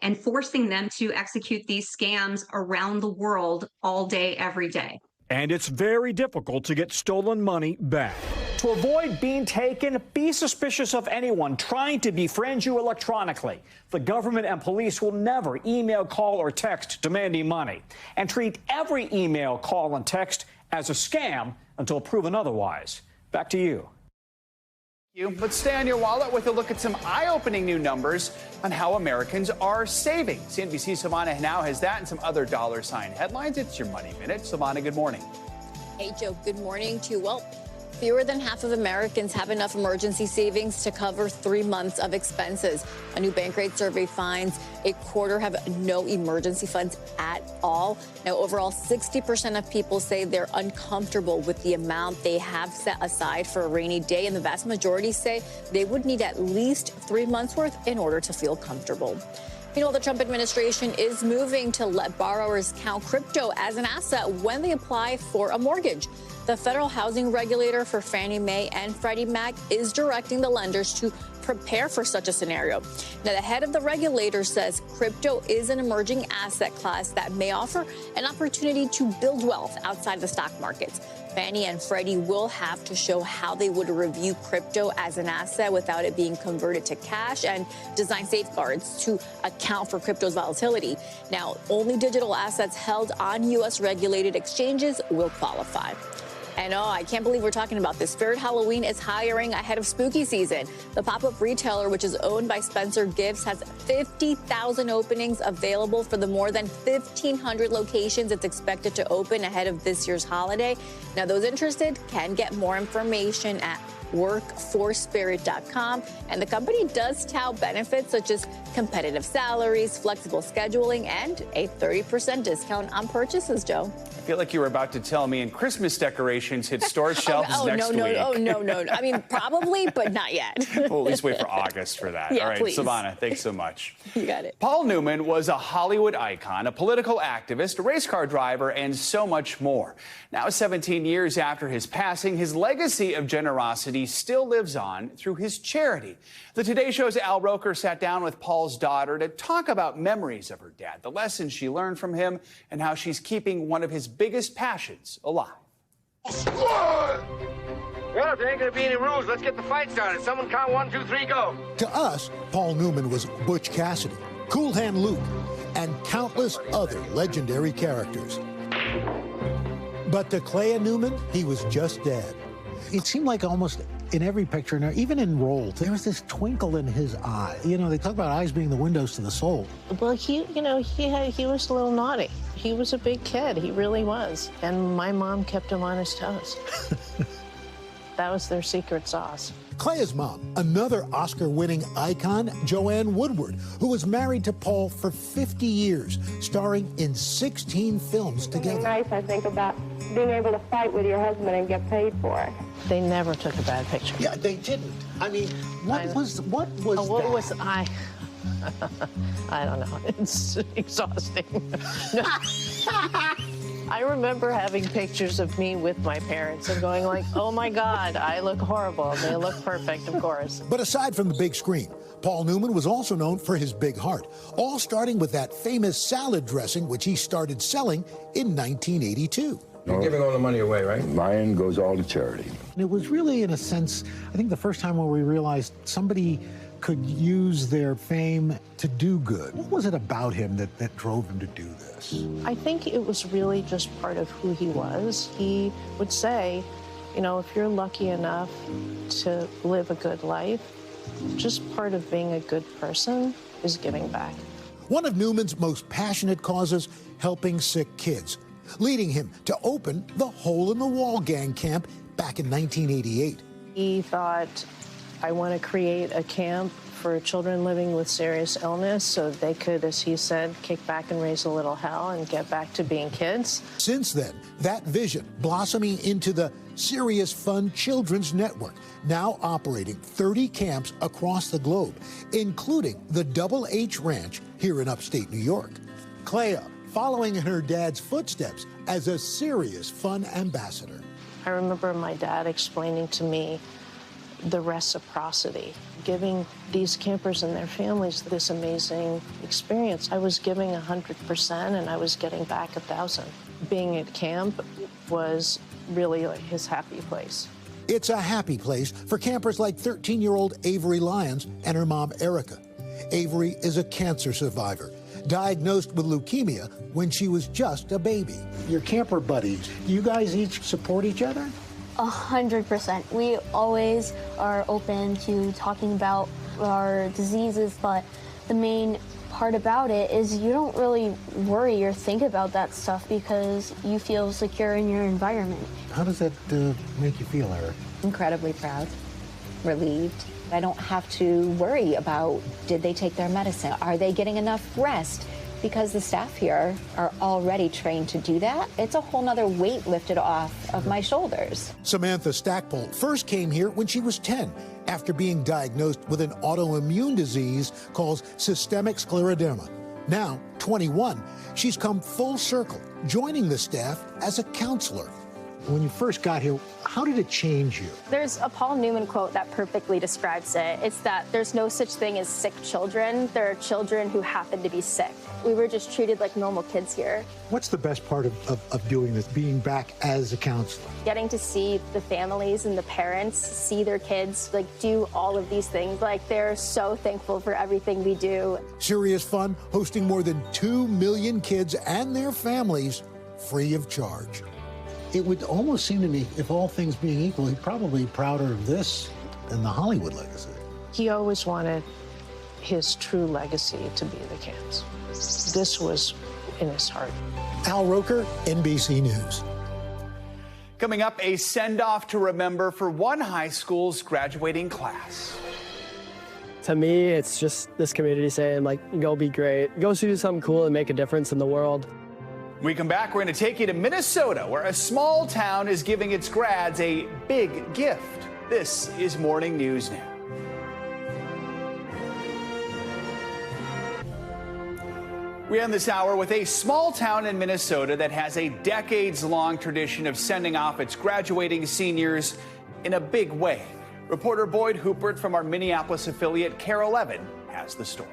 and forcing them to execute these scams around the world all day, every day. And it's very difficult to get stolen money back. To avoid being taken, be suspicious of anyone trying to befriend you electronically. The government and police will never email, call, or text demanding money, and treat every email, call, and text as a scam until proven otherwise. Back to you. But stay on your wallet with a look at some eye-opening new numbers on how Americans are saving. CNBC Savannah now has that and some other dollar sign headlines. It's your Money Minute. Savannah, good morning. Hey, Joe, good morning to you. Well, fewer than half of Americans have enough emergency savings to cover 3 months of expenses. A new Bankrate survey finds a quarter have no emergency funds at all. Now, overall, 60% of people say they're uncomfortable with the amount they have set aside for a rainy day, and the vast majority say they would need at least 3 months' worth in order to feel comfortable. You know, the Trump administration is moving to let borrowers count crypto as an asset when they apply for a mortgage. The federal housing regulator for Fannie Mae and Freddie Mac is directing the lenders to prepare for such a scenario. Now, the head of the regulator says crypto is an emerging asset class that may offer an opportunity to build wealth outside the stock markets. Fannie and Freddie will have to show how they would review crypto as an asset without it being converted to cash and design safeguards to account for crypto's volatility. Now, only digital assets held on U.S. regulated exchanges will qualify. And I can't believe we're talking about this. Spirit Halloween is hiring ahead of spooky season. The pop-up retailer, which is owned by Spencer Gifts, has 50,000 openings available for the more than 1,500 locations it's expected to open ahead of this year's holiday. Now, those interested can get more information at workforspirit.com. And the company does tout benefits such as competitive salaries, flexible scheduling, and a 30% discount on purchases, Joe. I feel like you were about to tell me, and Christmas decorations hit store shelves next week. No. I mean, probably, but not yet. We'll at least wait for August for that. Yeah, all right, please. Savannah, thanks so much. You got it. Paul Newman was a Hollywood icon, a political activist, a race car driver, and so much more. Now, 17 years after his passing, his legacy of generosity still lives on through his charity. The Today Show's Al Roker sat down with Paul's daughter to talk about memories of her dad, the lessons she learned from him, and how she's keeping one of his biggest passions alive. Well, if there ain't gonna be any rules, let's get the fight started. Someone count 1, 2, 3, go. To us, Paul Newman was Butch Cassidy, Cool Hand Luke, and countless other legendary characters. But to Clea Newman, he was just dad. It seemed like almost in every picture, even in roles, there was this twinkle in his eye. You know, they talk about eyes being the windows to the soul. Well, he was a little naughty. He was a big kid. He really was. And my mom kept him on his toes. That was their secret sauce. Clea's mom, another Oscar-winning icon, Joanne Woodward, who was married to Paul for 50 years, starring in 16 films together. It's nice, I think, about being able to fight with your husband and get paid for it. They never took a bad picture. Yeah, they didn't. I mean, what was I don't know. It's exhausting. I remember having pictures of me with my parents and going like, oh my God, I look horrible. They look perfect, of course. But aside from the big screen, Paul Newman was also known for his big heart, all starting with that famous salad dressing, which he started selling in 1982. You're giving all the money away, right? Mine goes all to charity. It was really, in a sense, I think the first time where we realized somebody could use their fame to do good. What was it about him that drove him to do this? I think it was really just part of who he was. He would say, you know, if you're lucky enough to live a good life, just part of being a good person is giving back. One of Newman's most passionate causes, helping sick kids, leading him to open the Hole in the Wall gang camp back in 1988. He thought, I want to create a camp for children living with serious illness so they could, as he said, kick back and raise a little hell and get back to being kids. Since then, that vision blossoming into the Serious Fun Children's Network, now operating 30 camps across the globe, including the Double H Ranch here in upstate New York. Clea, following in her dad's footsteps as a Serious Fun ambassador. I remember my dad explaining to me the reciprocity, giving these campers and their families this amazing experience. I was giving 100% and I was getting back 1,000. Being at camp was really like his happy place. It's a happy place for campers like 13-year-old Avery Lyons and her mom, Erica. Avery is a cancer survivor, diagnosed with leukemia when she was just a baby. Your camper buddies, you guys each support each other? 100%. We always are open to talking about our diseases, but the main part about it is you don't really worry or think about that stuff because you feel secure in your environment. How does that make you feel, Eric? Incredibly proud, relieved. I don't have to worry about, did they take their medicine? Are they getting enough rest? Because the staff here are already trained to do that. It's a whole nother weight lifted off of my shoulders. Samantha Stackpole first came here when she was 10 after being diagnosed with an autoimmune disease called systemic scleroderma. Now, 21, she's come full circle, joining the staff as a counselor. When you first got here, how did it change you? There's a Paul Newman quote that perfectly describes it. It's that there's no such thing as sick children. There are children who happen to be sick. We were just treated like normal kids here. What's the best part of doing this, being back as a counselor? Getting to see the families and the parents see their kids like do all of these things. Like they're so thankful for everything we do. Serious Fun hosting more than 2 million kids and their families free of charge. It would almost seem to me, if all things being equal, he's probably prouder of this than the Hollywood legacy. He always wanted his true legacy to be the camps. This was in his heart. Al Roker, NBC News. Coming up, a send-off to remember for one high school's graduating class. To me, it's just this community saying, like, go be great. Go do something cool and make a difference in the world. When we come back, we're going to take you to Minnesota, where a small town is giving its grads a big gift. This is Morning News Now. We end this hour with a small town in Minnesota that has a decades-long tradition of sending off its graduating seniors in a big way. Reporter Boyd Hupert from our Minneapolis affiliate, KARE 11, has the story.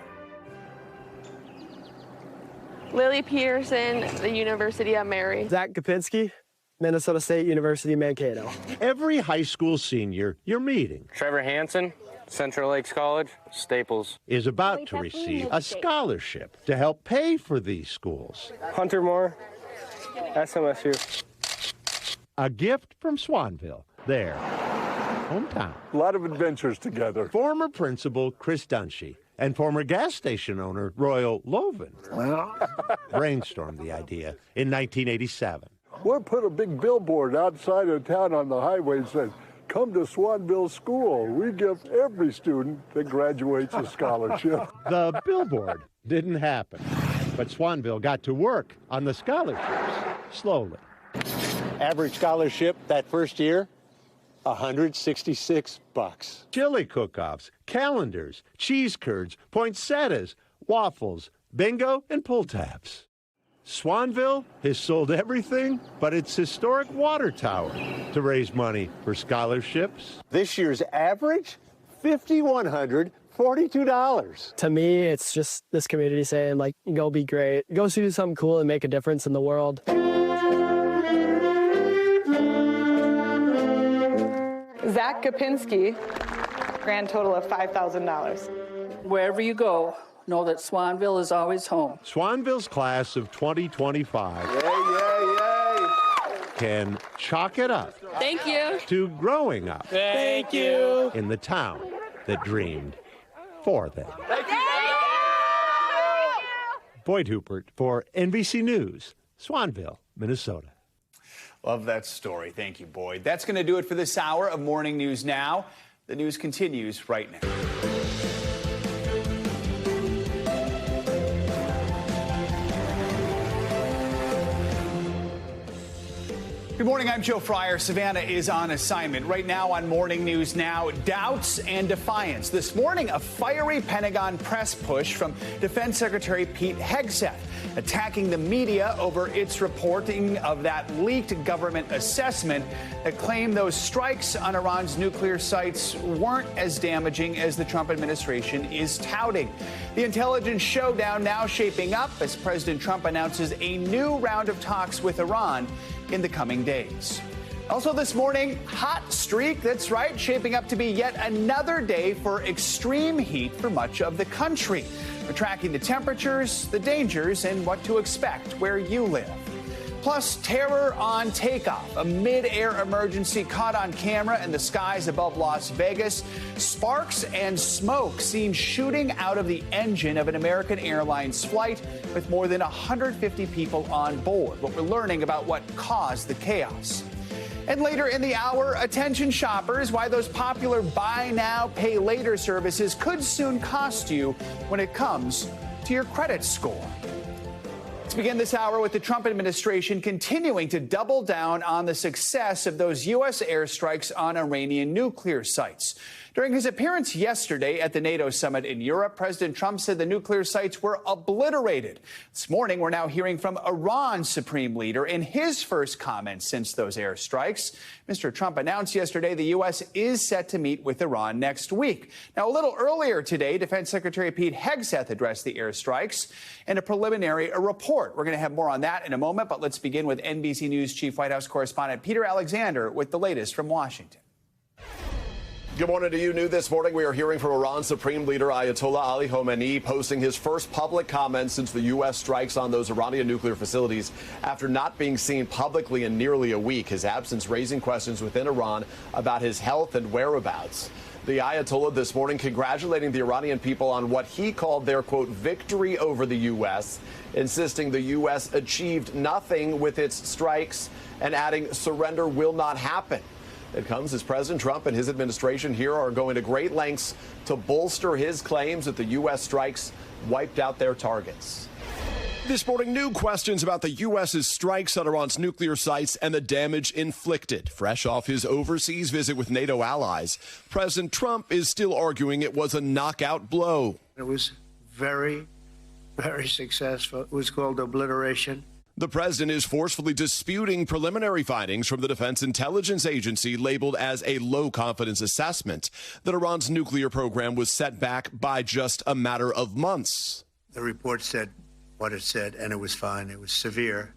Lily Peterson, the University of Mary. Zach Kapinski, Minnesota State University, Mankato. Every high school senior you're meeting. Trevor Hansen, Central Lakes College, Staples. Is about to receive a scholarship to help pay for these schools. Hunter Moore, SMSU. A gift from Swanville, their hometown. A lot of adventures together. Former principal Chris Dunshee and former gas station owner Royal Loven brainstormed the idea in 1987. We'll put a big billboard outside of town on the highway that says, "Come to Swanville School. We give every student that graduates a scholarship." The billboard didn't happen, but Swanville got to work on the scholarships slowly. Average scholarship that first year, $166. Chili cook-offs, calendars, cheese curds, poinsettias, waffles, bingo, and pull tabs. Swanville has sold everything but its historic water tower to raise money for scholarships. This year's average, $5,142. To me, it's just this community saying, like, go be great. Go do something cool and make a difference in the world. Zach Kapinski, grand total of $5,000. Wherever you go, know that Swanville is always home. Swanville's class of 2025 can chalk it up. Thank you. To growing up. Thank you. In the town that dreamed for them. Thank you. Boyd Hupert for NBC News, Swanville, Minnesota. Love that story. Thank you, Boyd. That's going to do it for this hour of Morning News Now. The news continues right now. Good morning, I'm Joe Fryer. Savannah is on assignment. Right now on Morning News Now, doubts and defiance. This morning, a fiery Pentagon press push from Defense Secretary Pete Hegseth, attacking the media over its reporting of that leaked government assessment that claimed those strikes on Iran's nuclear sites weren't as damaging as the Trump administration is touting. The intelligence showdown now shaping up as President Trump announces a new round of talks with Iran in the coming days. Also this morning, hot streak, that's right, shaping up to be yet another day for extreme heat for much of the country. We're tracking the temperatures, the dangers, and what to expect where you live. Plus, terror on takeoff, a mid-air emergency caught on camera in the skies above Las Vegas. Sparks and smoke seen shooting out of the engine of an American Airlines flight with more than 150 people on board. What we're learning about what caused the chaos. And later in the hour, attention shoppers, why those popular buy now, pay later services could soon cost you when it comes to your credit score. Let's begin this hour with the Trump administration continuing to double down on the success of those U.S. airstrikes on Iranian nuclear sites. During his appearance yesterday at the NATO summit in Europe, President Trump said the nuclear sites were obliterated. This morning, we're now hearing from Iran's supreme leader in his first comments since those airstrikes. Mr. Trump announced yesterday the U.S. is set to meet with Iran next week. Now, a little earlier today, Defense Secretary Pete Hegseth addressed the airstrikes in a preliminary report. We're going to have more on that in a moment, but let's begin with NBC News Chief White House Correspondent Peter Alexander with the latest from Washington. Good morning to you. New this morning, we are hearing from Iran's Supreme Leader Ayatollah Ali Khamenei posting his first public comments since the U.S. strikes on those Iranian nuclear facilities after not being seen publicly in nearly a week. His absence raising questions within Iran about his health and whereabouts. The Ayatollah this morning congratulating the Iranian people on what he called their, quote, victory over the U.S., insisting the U.S. achieved nothing with its strikes and adding surrender will not happen. It comes as President Trump and his administration here are going to great lengths to bolster his claims that the U.S. strikes wiped out their targets. This morning, new questions about the U.S.'s strikes on Iran's nuclear sites and the damage inflicted. Fresh off his overseas visit with NATO allies, President Trump is still arguing it was a knockout blow. It was very, very successful. It was called obliteration. The president is forcefully disputing preliminary findings from the Defense Intelligence Agency labeled as a low-confidence assessment that Iran's nuclear program was set back by just a matter of months. The report said what it said, and it was fine. It was severe,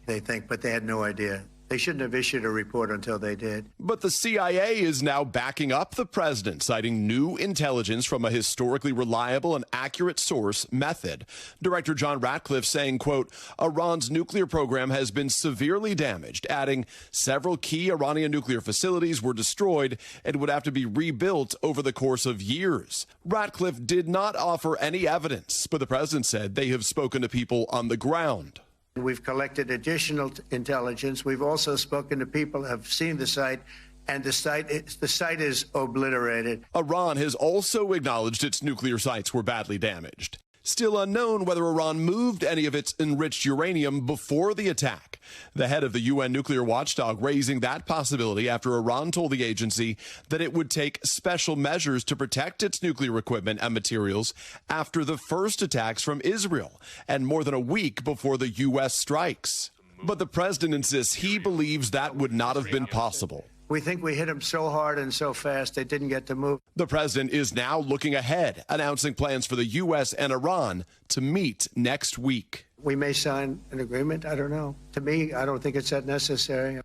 they think, but they had no idea. They shouldn't have issued a report until they did. But the CIA is now backing up the president, citing new intelligence from a historically reliable and accurate source method. Director John Ratcliffe saying, quote, Iran's nuclear program has been severely damaged, adding several key Iranian nuclear facilities were destroyed and would have to be rebuilt over the course of years. Ratcliffe did not offer any evidence, but the president said they have spoken to people on the ground. We've collected additional intelligence. We've also spoken to people who have seen the site, and the site is obliterated. Iran has also acknowledged its nuclear sites were badly damaged. Still unknown whether Iran moved any of its enriched uranium before the attack. The head of the UN nuclear watchdog raising that possibility after Iran told the agency that it would take special measures to protect its nuclear equipment and materials after the first attacks from Israel and more than a week before the U.S. strikes. But the president insists he believes that would not have been possible. We think we hit them so hard and so fast they didn't get to move. The president is now looking ahead, announcing plans for the U.S. and Iran to meet next week. We may sign an agreement. I don't know. To me, I don't think it's that necessary.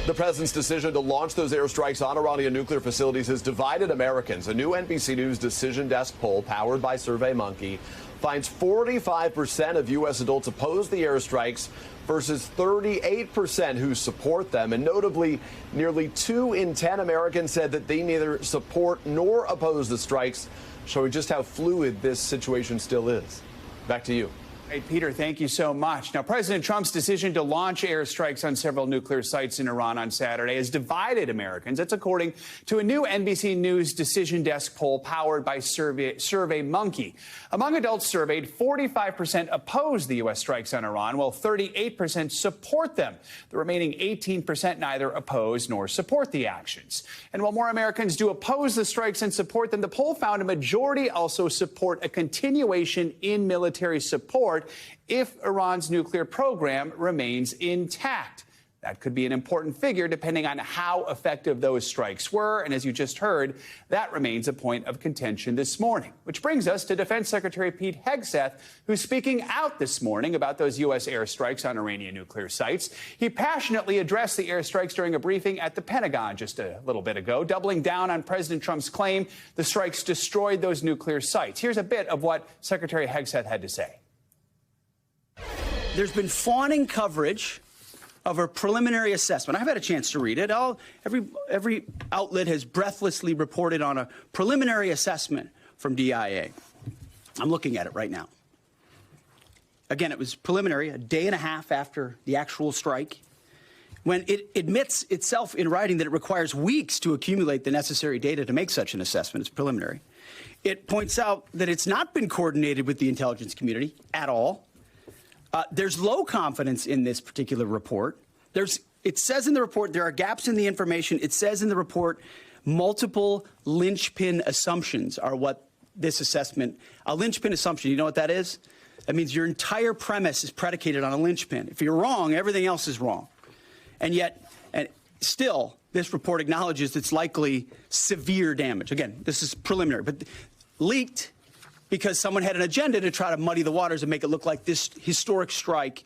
The president's decision to launch those airstrikes on Iranian nuclear facilities has divided Americans. A new NBC News Decision Desk poll powered by SurveyMonkey finds 45% of U.S. adults oppose the airstrikes versus 38% who support them. And notably, nearly 2 in 10 Americans said that they neither support nor oppose the strikes, showing just how fluid this situation still is. Back to you. Hey, Peter, thank you so much. Now, President Trump's decision to launch airstrikes on several nuclear sites in Iran on Saturday has divided Americans. That's according to a new NBC News Decision Desk poll powered by SurveyMonkey. Among adults surveyed, 45% oppose the U.S. strikes on Iran, while 38% support them. The remaining 18% neither oppose nor support the actions. And while more Americans do oppose the strikes and support them, the poll found a majority also support a continuation in military support if Iran's nuclear program remains intact. That could be an important figure depending on how effective those strikes were. And as you just heard, that remains a point of contention this morning. Which brings us to Defense Secretary Pete Hegseth, who's speaking out this morning about those U.S. airstrikes on Iranian nuclear sites. He passionately addressed the airstrikes during a briefing at the Pentagon just a little bit ago, doubling down on President Trump's claim the strikes destroyed those nuclear sites. Here's a bit of what Secretary Hegseth had to say. There's been fawning coverage of a preliminary assessment. I've had a chance to read it. Every outlet has breathlessly reported on a preliminary assessment from DIA. I'm looking at it right now. Again, it was preliminary, a day and a half after the actual strike, when it admits itself in writing that it requires weeks to accumulate the necessary data to make such an assessment. It's preliminary. It points out that it's not been coordinated with the intelligence community at all. There's low confidence in this particular report. It says in the report there are gaps in the information. It says in the report multiple linchpin assumptions are what this assessment, a linchpin assumption, you know what that is? That means your entire premise is predicated on a linchpin. If you're wrong, everything else is wrong. And yet, and still, this report acknowledges it's likely severe damage. Again, this is preliminary, but leaked because someone had an agenda to try to muddy the waters and make it look like this historic strike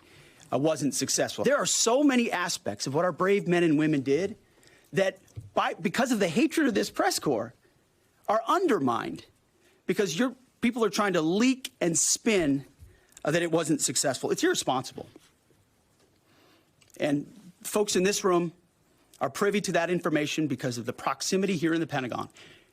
wasn't successful. There are so many aspects of what our brave men and women did that, because of the hatred of this press corps, are undermined because people are trying to leak and spin that it wasn't successful. It's irresponsible. And folks in this room are privy to that information because of the proximity here in the Pentagon.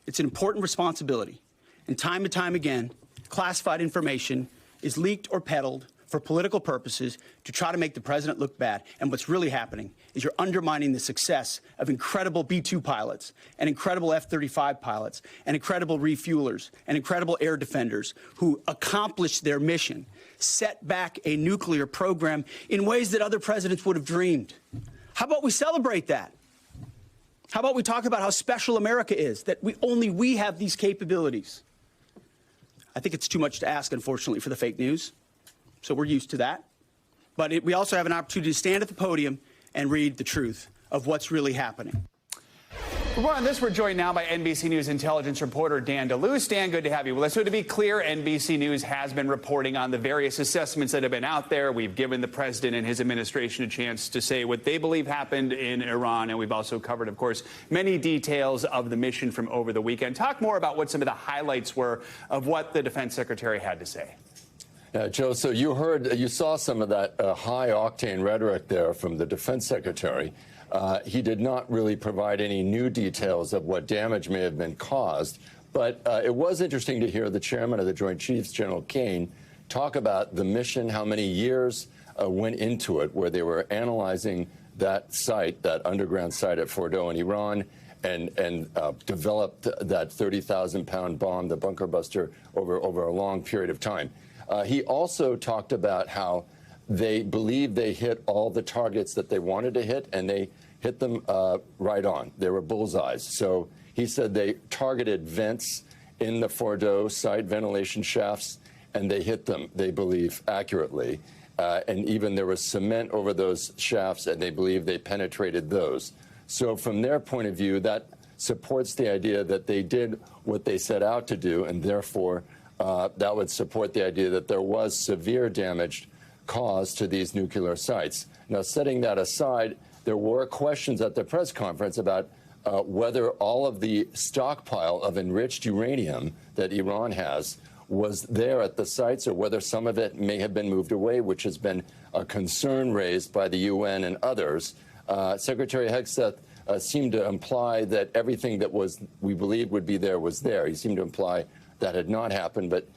It's an important responsibility. And time again, classified information is leaked or peddled for political purposes to try to make the president look bad. And what's really happening is you're undermining the success of incredible B-2 pilots and incredible F-35 pilots and incredible refuelers and incredible air defenders who accomplished their mission, set back a nuclear program in ways that other presidents would have dreamed. How about we celebrate that? How about we talk about how special America is, that only we have these capabilities? I think it's too much to ask, unfortunately, for the fake news. So we're used to that. But we also have an opportunity to stand at the podium and read the truth of what's really happening. For more on this, we're joined now by NBC News intelligence reporter Dan DeLuce. Dan, good to have you with us. So to be clear, NBC News has been reporting on the various assessments that have been out there. We've given the president and his administration a chance to say what they believe happened in Iran. And we've also covered, of course, many details of the mission from over the weekend. Talk more about what some of the highlights were of what the defense secretary had to say. Joe, so you saw some of that high-octane rhetoric there from the defense secretary. He did not really provide any new details of what damage may have been caused, but it was interesting to hear the chairman of the Joint Chiefs, General Kane, talk about the mission, how many years went into it, where they were analyzing that site, that underground site at Fordow in Iran, and developed that 30,000-pound bomb, the bunker buster, over a long period of time. He also talked about how they believe they hit all the targets that they wanted to hit, and they hit them right on. They were bullseyes. So he said they targeted vents in the Fordow site, ventilation shafts, and they hit them, they believe, accurately. And even there was cement over those shafts, and they believe they penetrated those. So from their point of view, that supports the idea that they did what they set out to do, and therefore that would support the idea that there was severe damage caused to these nuclear sites. Now, setting that aside, there were questions at the press conference about whether all of the stockpile of enriched uranium that Iran has was there at the sites, or whether some of it may have been moved away, which has been a concern raised by the UN and others. Secretary Hegseth seemed to imply that everything that we believed would be there was there. He seemed to imply that had not happened, but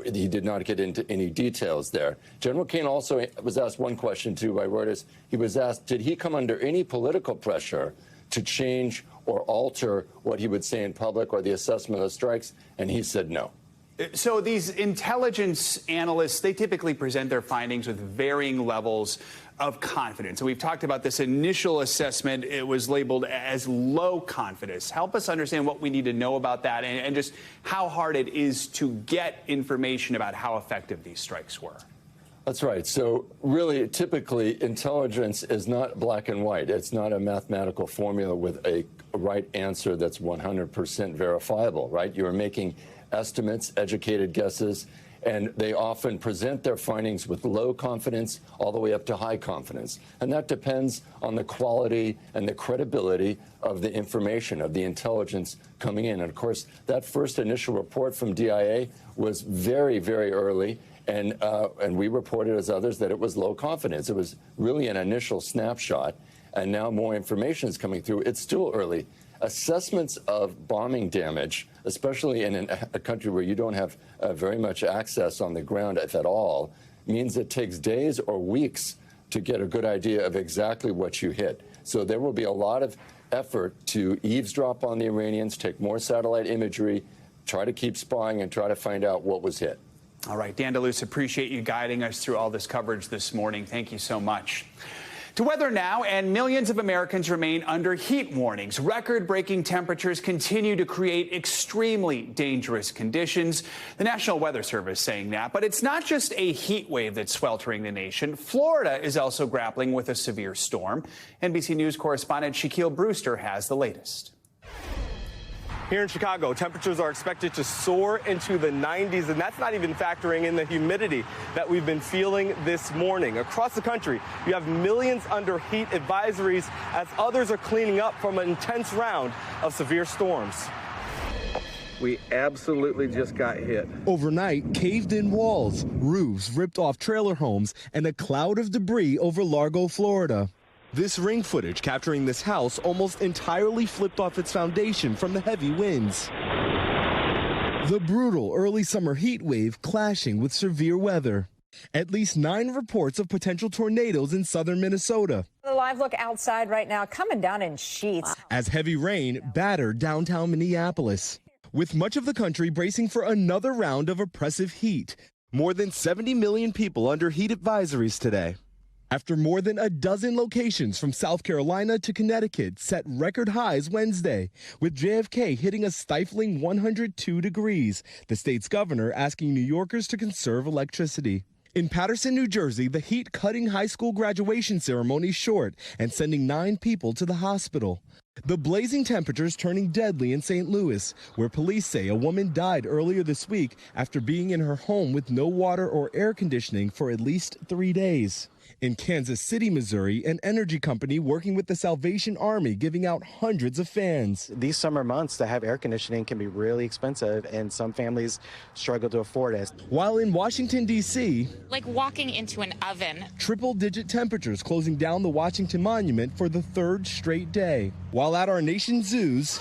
he did not get into any details there. General Kane also was asked one question, too, by Reuters. He was asked, did he come under any political pressure to change or alter what he would say in public or the assessment of strikes? And he said no. So these intelligence analysts, they typically present their findings with varying levels of confidence. So we've talked about this initial assessment. It was labeled as low confidence. Help us understand what we need to know about that and just how hard it is to get information about how effective these strikes were. That's right. So really, typically, intelligence is not black and white. It's not a mathematical formula with a right answer that's 100% verifiable, right? You're making estimates, educated guesses, and they often present their findings with low confidence all the way up to high confidence. And that depends on the quality and the credibility of the information, of the intelligence coming in. And of course, that first initial report from DIA was very, very early. And we reported, as others, that it was low confidence. It was really an initial snapshot. And now more information is coming through. It's still early. Assessments of bombing damage, especially in a country where you don't have very much access on the ground, if at all, means it takes days or weeks to get a good idea of exactly what you hit. So there will be a lot of effort to eavesdrop on the Iranians, take more satellite imagery, try to keep spying, and try to find out what was hit. All right, Dan DeLuce, appreciate you guiding us through all this coverage this morning. Thank you so much. To weather now, and millions of Americans remain under heat warnings. Record-breaking temperatures continue to create extremely dangerous conditions. The National Weather Service saying that. But it's not just a heat wave that's sweltering the nation. Florida is also grappling with a severe storm. NBC News correspondent Shaquille Brewster has the latest. Here in Chicago, temperatures are expected to soar into the 90s, and that's not even factoring in the humidity that we've been feeling this morning. Across the country, you have millions under heat advisories as others are cleaning up from an intense round of severe storms. We absolutely just got hit. Overnight, caved-in walls, roofs ripped off trailer homes, and a cloud of debris over Largo, Florida. This ring footage capturing this house almost entirely flipped off its foundation from the heavy winds. The brutal early summer heat wave clashing with severe weather. At least 9 reports of potential tornadoes in southern Minnesota. The live look outside right now, coming down in sheets. As heavy rain battered downtown Minneapolis, with much of the country bracing for another round of oppressive heat. More than 70 million people under heat advisories today. After more than a dozen locations from South Carolina to Connecticut set record highs Wednesday, with JFK hitting a stifling 102 degrees, the state's governor asking New Yorkers to conserve electricity. In Paterson, New Jersey, the heat cutting high school graduation ceremony short and sending 9 people to the hospital. The blazing temperatures turning deadly in St. Louis, where police say a woman died earlier this week after being in her home with no water or air conditioning for at least 3 days. In Kansas City, Missouri, an energy company working with the Salvation Army giving out hundreds of fans. These summer months to have air conditioning can be really expensive, and some families struggle to afford it. While in Washington, D.C., like walking into an oven. Triple-digit temperatures closing down the Washington Monument for the 3rd straight day. While at our nation's zoos,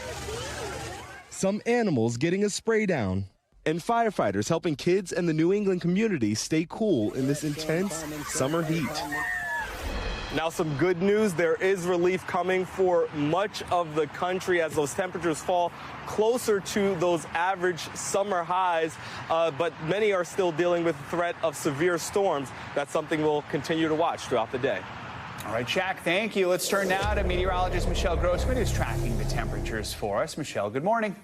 some animals getting a spray down. And firefighters helping kids and the New England community stay cool in this intense summer heat. Now, some good news. There is relief coming for much of the country as those temperatures fall closer to those average summer highs, but many are still dealing with the threat of severe storms. That's something we'll continue to watch throughout the day. All right, Jack, thank you. Let's turn now to meteorologist Michelle Grossman, who's tracking the temperatures for us. Michelle, good morning.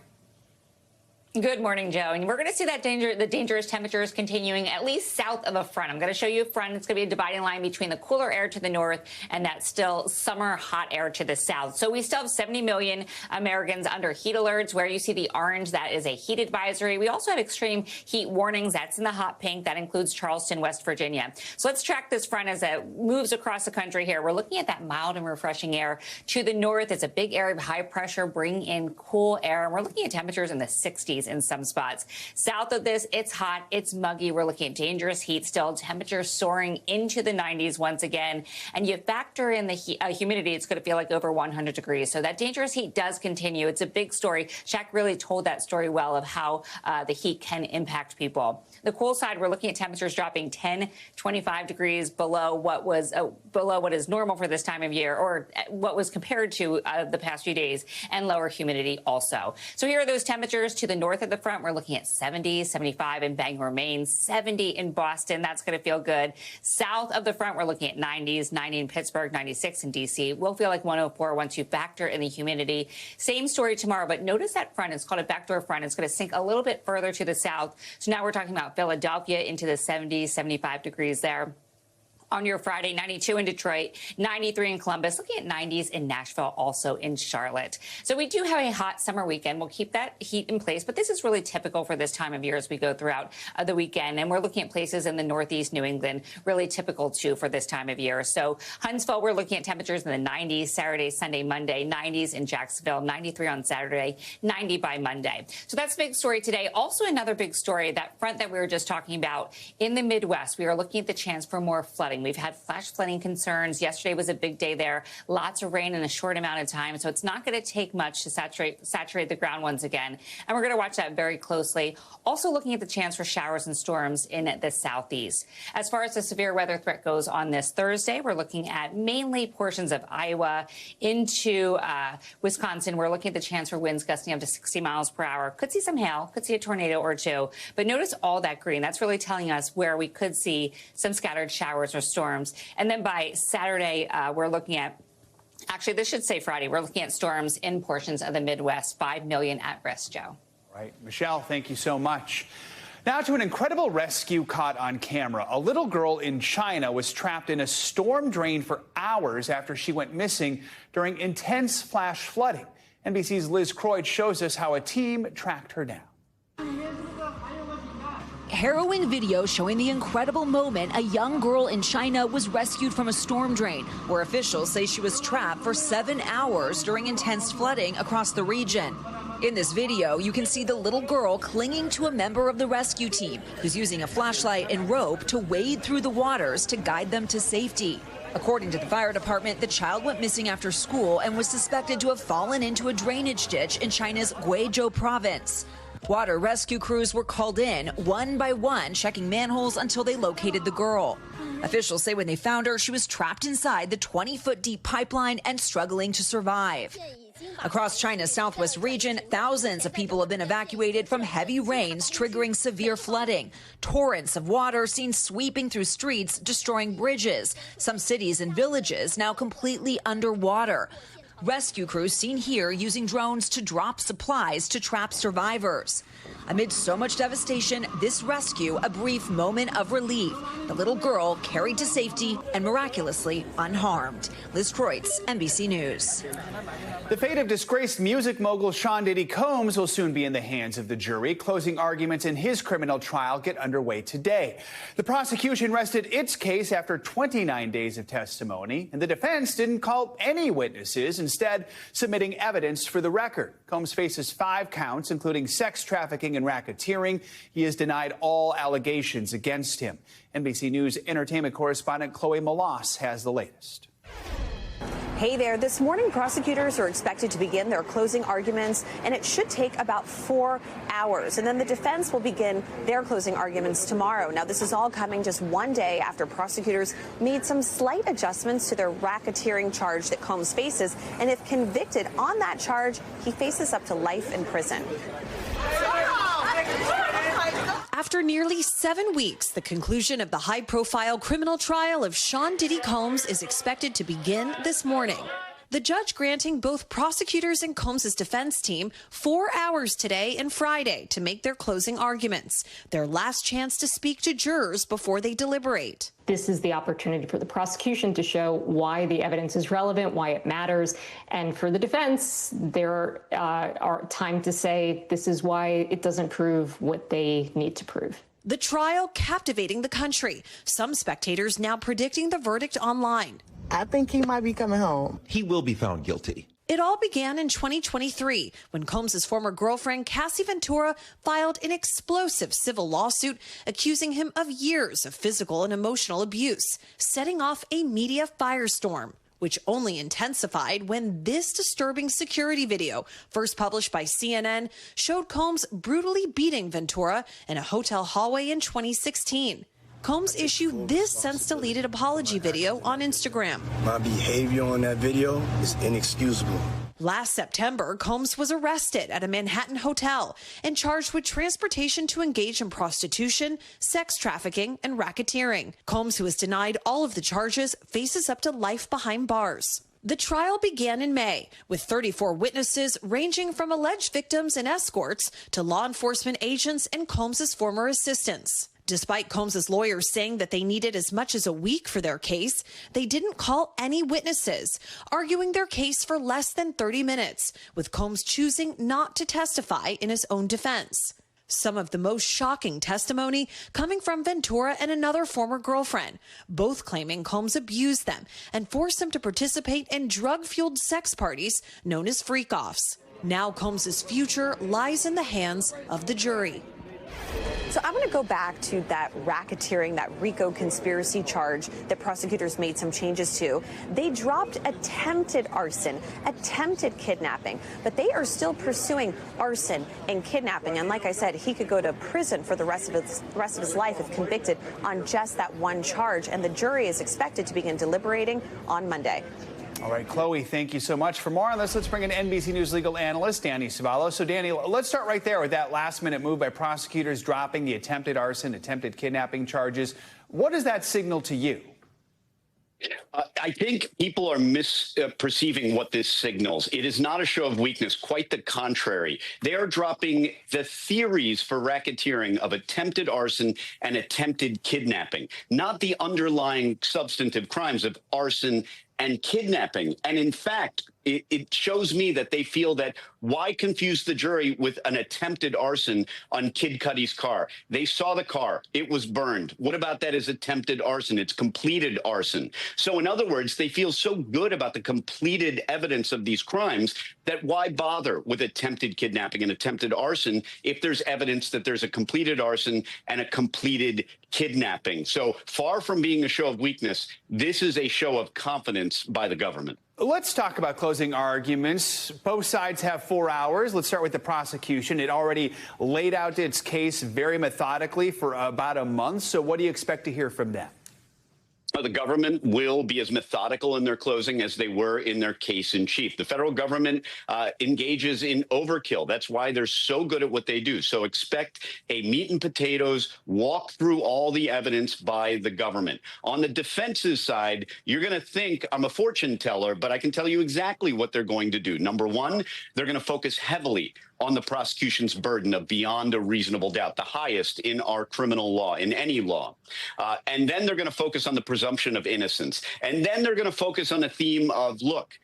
Good morning, Joe. And we're going to see that the dangerous temperatures continuing at least south of a front. I'm going to show you a front. It's going to be a dividing line between the cooler air to the north and that still summer hot air to the south. So we still have 70 million Americans under heat alerts. Where you see the orange, that is a heat advisory. We also have extreme heat warnings. That's in the hot pink. That includes Charleston, West Virginia. So let's track this front as it moves across the country here. We're looking at that mild and refreshing air to the north. It's a big area of high pressure bringing in cool air. And we're looking at temperatures in the 60s in some spots. South of this, it's hot, it's muggy. We're looking at dangerous heat still. Temperatures soaring into the 90s once again. And you factor in the humidity, it's going to feel like over 100 degrees. So that dangerous heat does continue. It's a big story. Shaq really told that story well of how the heat can impact people. The cool side, we're looking at temperatures dropping 10, 25 degrees below what is normal for this time of year, or what was compared to the past few days, and lower humidity also. So here are those temperatures to the north of the front. We're looking at 70, 75 in Bangor, Maine, 70 in Boston. That's going to feel good. South of the front, we're looking at 90s, 90 in Pittsburgh, 96 in D.C. We'll feel like 104 once you factor in the humidity. Same story tomorrow, but notice that front. It's called a backdoor front. It's going to sink a little bit further to the south. So now we're talking about Philadelphia into the 70s, 75 degrees there. On your Friday, 92 in Detroit, 93 in Columbus, looking at 90s in Nashville, also in Charlotte. So we do have a hot summer weekend. We'll keep that heat in place, but this is really typical for this time of year as we go throughout the weekend. And we're looking at places in the Northeast New England, really typical too for this time of year. So Huntsville, we're looking at temperatures in the 90s, Saturday, Sunday, Monday, 90s in Jacksonville, 93 on Saturday, 90 by Monday. So that's a big story today. Also another big story, that front that we were just talking about in the Midwest, we are looking at the chance for more flooding. We've had flash flooding concerns. Yesterday was a big day there. Lots of rain in a short amount of time. So it's not going to take much to saturate the ground once again. And we're going to watch that very closely. Also looking at the chance for showers and storms in the southeast. As far as the severe weather threat goes on this Thursday, we're looking at mainly portions of Iowa into Wisconsin. We're looking at the chance for winds gusting up to 60 miles per hour. Could see some hail, could see a tornado or two. But notice all that green. That's really telling us where we could see some scattered showers or storms. And then by Saturday, we're looking at, actually, this should say Friday, we're looking at storms in portions of the Midwest, 5 million at risk, Joe. Right. Michelle, thank you so much. Now to an incredible rescue caught on camera. A little girl in China was trapped in a storm drain for hours after she went missing during intense flash flooding. NBC's Liz Croyd shows us how a team tracked her down. Harrowing video showing the incredible moment a young girl in China was rescued from a storm drain, where officials say she was trapped for 7 hours during intense flooding across the region. In this video, you can see the little girl clinging to a member of the rescue team who's using a flashlight and rope to wade through the waters to guide them to safety. According to the fire department, the child went missing after school and was suspected to have fallen into a drainage ditch in China's Guizhou province. Water rescue crews were called in, one by one, checking manholes until they located the girl. Officials say when they found her, she was trapped inside the 20-foot deep pipeline and struggling to survive. Across China's southwest region, thousands of people have been evacuated from heavy rains triggering severe flooding. Torrents of water seen sweeping through streets, destroying bridges. Some cities and villages now completely underwater. Rescue crews seen here using drones to drop supplies to trap survivors. Amid so much devastation, this rescue a brief moment of relief. The little girl carried to safety and miraculously unharmed. Liz Kreutz, NBC News. The fate of disgraced music mogul Sean Diddy Combs will soon be in the hands of the jury. Closing arguments in his criminal trial get underway today. The prosecution rested its case after 29 days of testimony, and the defense didn't call any witnesses, instead submitting evidence for the record. Combs faces 5 counts, including sex trafficking and racketeering. He has denied all allegations against him. NBC News entertainment correspondent Chloe Malas has the latest. Hey there. This morning, prosecutors are expected to begin their closing arguments, and it should take about 4 hours. And then the defense will begin their closing arguments tomorrow. Now, this is all coming just one day after prosecutors made some slight adjustments to their racketeering charge that Combs faces. And if convicted on that charge, he faces up to life in prison. After nearly 7 weeks, the conclusion of the high-profile criminal trial of Sean Diddy Combs is expected to begin this morning. The judge granting both prosecutors and Combs' defense team 4 hours today and Friday to make their closing arguments, their last chance to speak to jurors before they deliberate. This is the opportunity for the prosecution to show why the evidence is relevant, why it matters. And for the defense, there are time to say this is why it doesn't prove what they need to prove. The trial captivating the country. Some spectators now predicting the verdict online. I think he might be coming home. He will be found guilty. It all began in 2023 when Combs' former girlfriend, Cassie Ventura, filed an explosive civil lawsuit accusing him of years of physical and emotional abuse, setting off a media firestorm, which only intensified when this disturbing security video, first published by CNN, showed Combs brutally beating Ventura in a hotel hallway in 2016. Combs issued this since-deleted apology video on Instagram. My behavior on that video is inexcusable. Last September, Combs was arrested at a Manhattan hotel and charged with transportation to engage in prostitution, sex trafficking, and racketeering. Combs, who was denied all of the charges, faces up to life behind bars. The trial began in May, with 34 witnesses ranging from alleged victims and escorts to law enforcement agents and Combs' former assistants. Despite Combs' lawyers saying that they needed as much as a week for their case, they didn't call any witnesses, arguing their case for less than 30 minutes, with Combs choosing not to testify in his own defense. Some of the most shocking testimony coming from Ventura and another former girlfriend, both claiming Combs abused them and forced them to participate in drug-fueled sex parties known as freak-offs. Now Combs' future lies in the hands of the jury. So I'm going to go back to that racketeering, that RICO conspiracy charge that prosecutors made some changes to. They dropped attempted arson, attempted kidnapping, but they are still pursuing arson and kidnapping. And like I said, he could go to prison for the rest of his life if convicted on just that one charge. And the jury is expected to begin deliberating on Monday. All right, Chloe, thank you so much. For more on this, let's bring in NBC News legal analyst Danny Savallo. So, Danny, let's start right there with that last-minute move by prosecutors dropping the attempted arson, attempted kidnapping charges. What does that signal to you? I think people are misperceiving what this signals. It is not a show of weakness, quite the contrary. They are dropping the theories for racketeering of attempted arson and attempted kidnapping, not the underlying substantive crimes of arson and kidnapping. And in fact, it shows me that they feel that why confuse the jury with an attempted arson on Kid Cudi's car? They saw the car. It was burned. What about that as attempted arson? It's completed arson. So in other words, they feel so good about the completed evidence of these crimes that why bother with attempted kidnapping and attempted arson if there's evidence that there's a completed arson and a completed kidnapping? So far from being a show of weakness, this is a show of confidence by the government. Let's talk about closing arguments. Both sides have 4 hours. Let's start with the prosecution. It already laid out its case very methodically for about a month. So what do you expect to hear from them? The government will be as methodical in their closing as they were in their case in chief. The federal government engages in overkill. That's why they're so good at what they do. So expect a meat and potatoes walk through all the evidence by the government. On the defense's side, you're going to think I'm a fortune teller, but I can tell you exactly what they're going to do. Number one, they're going to focus heavily on the prosecution's burden of beyond a reasonable doubt, the highest in our criminal law, in any law. And then they're going to focus on the presumption of innocence. And then they're going to focus on the theme of, look,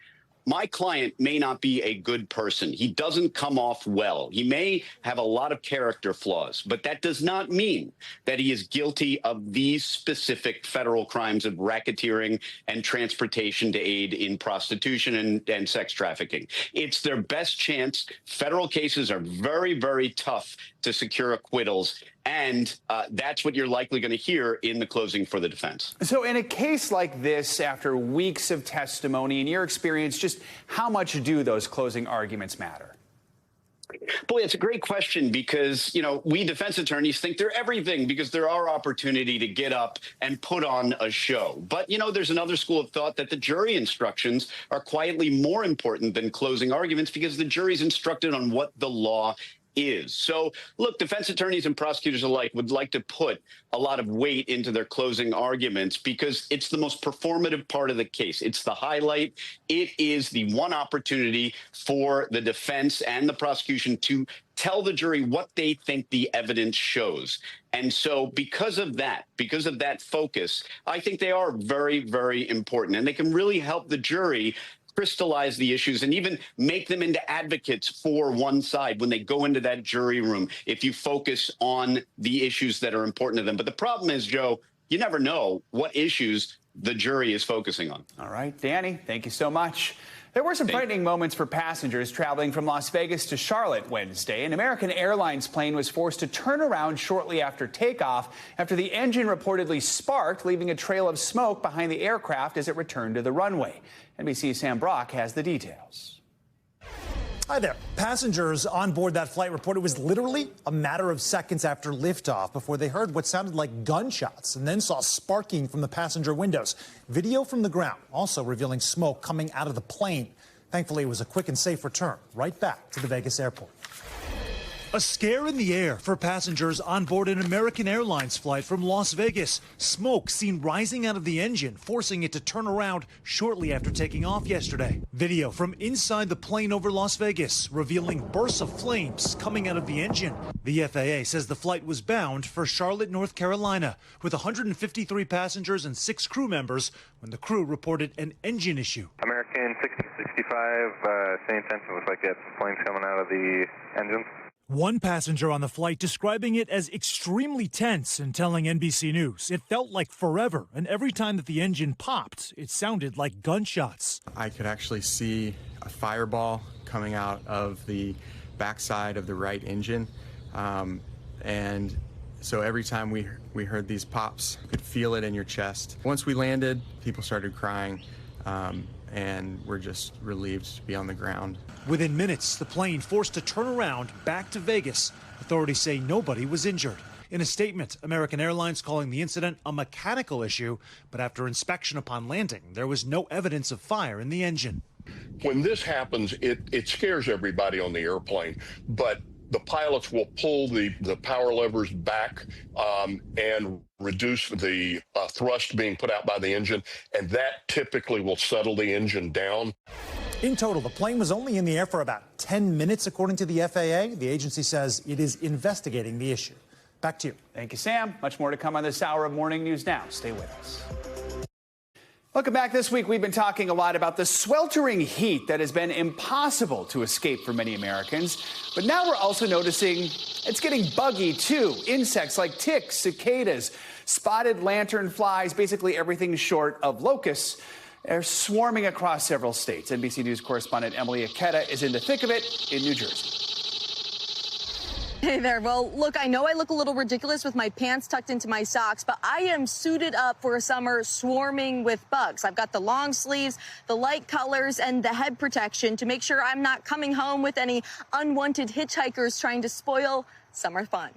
my client may not be a good person. He doesn't come off well. He may have a lot of character flaws, but that does not mean that he is guilty of these specific federal crimes of racketeering and transportation to aid in prostitution and sex trafficking. It's their best chance. Federal cases are very, very tough to secure acquittals. And that's what you're likely going to hear in the closing for the defense. So in a case like this, after weeks of testimony, in your experience, just how much do those closing arguments matter? Boy, it's a great question because, you know, we defense attorneys think they're everything because they're our opportunity to get up and put on a show. But, you know, there's another school of thought that the jury instructions are quietly more important than closing arguments because the jury's instructed on what the law is. So, look, defense attorneys and prosecutors alike would like to put a lot of weight into their closing arguments because it's the most performative part of the case. It's the highlight. It is the one opportunity for the defense and the prosecution to tell the jury what they think the evidence shows. And so because of that focus, I think they are very, very important. And they can really help the jury crystallize the issues and even make them into advocates for one side when they go into that jury room, if you focus on the issues that are important to them. But the problem is, Joe, you never know what issues the jury is focusing on. All right, Danny, thank you so much. There were some frightening moments for passengers traveling from Las Vegas to Charlotte Wednesday. An American Airlines plane was forced to turn around shortly after takeoff after the engine reportedly sparked, leaving a trail of smoke behind the aircraft as it returned to the runway. NBC's Sam Brock has the details. Hi there. Passengers on board that flight reported it was literally a matter of seconds after liftoff before they heard what sounded like gunshots and then saw sparking from the passenger windows. Video from the ground also revealing smoke coming out of the plane. Thankfully, it was a quick and safe return right back to the Vegas airport. A scare in the air for passengers on board an American Airlines flight from Las Vegas. Smoke seen rising out of the engine, forcing it to turn around shortly after taking off yesterday. Video from inside the plane over Las Vegas, revealing bursts of flames coming out of the engine. The FAA says the flight was bound for Charlotte, North Carolina, with 153 passengers and 6 crew members when the crew reported an engine issue. American 6065, same tension, looks like that plane's coming out of the engine. One passenger on the flight describing it as extremely tense and telling NBC News it felt like forever, and every time that the engine popped, it sounded like gunshots. I could actually see a fireball coming out of the backside of the right engine, and so every time we heard these pops, you could feel it in your chest. Once we landed, people started crying. And we're just relieved to be on the ground. Within minutes, the plane forced to turn around back to Vegas. Authorities say nobody was injured. In a statement, American Airlines calling the incident a mechanical issue, but after inspection upon landing, there was no evidence of fire in the engine. When this happens, it scares everybody on the airplane, but the pilots will pull the power levers back and reduce the thrust being put out by the engine, and that typically will settle the engine down. In total, the plane was only in the air for about 10 minutes, according to the FAA. The agency says it is investigating the issue. Back to you. Thank you, Sam. Much more to come on this hour of Morning News Now. Stay with us. Welcome back. This week, we've been talking a lot about the sweltering heat that has been impossible to escape for many Americans. But now we're also noticing it's getting buggy, too. Insects like ticks, cicadas, spotted lanternflies, basically everything short of locusts, are swarming across several states. NBC News correspondent Emily Aketa is in the thick of it in New Jersey. Hey there. Well, look, I know I look a little ridiculous with my pants tucked into my socks, but I am suited up for a summer swarming with bugs. I've got the long sleeves, the light colors, and the head protection to make sure I'm not coming home with any unwanted hitchhikers trying to spoil summer fun.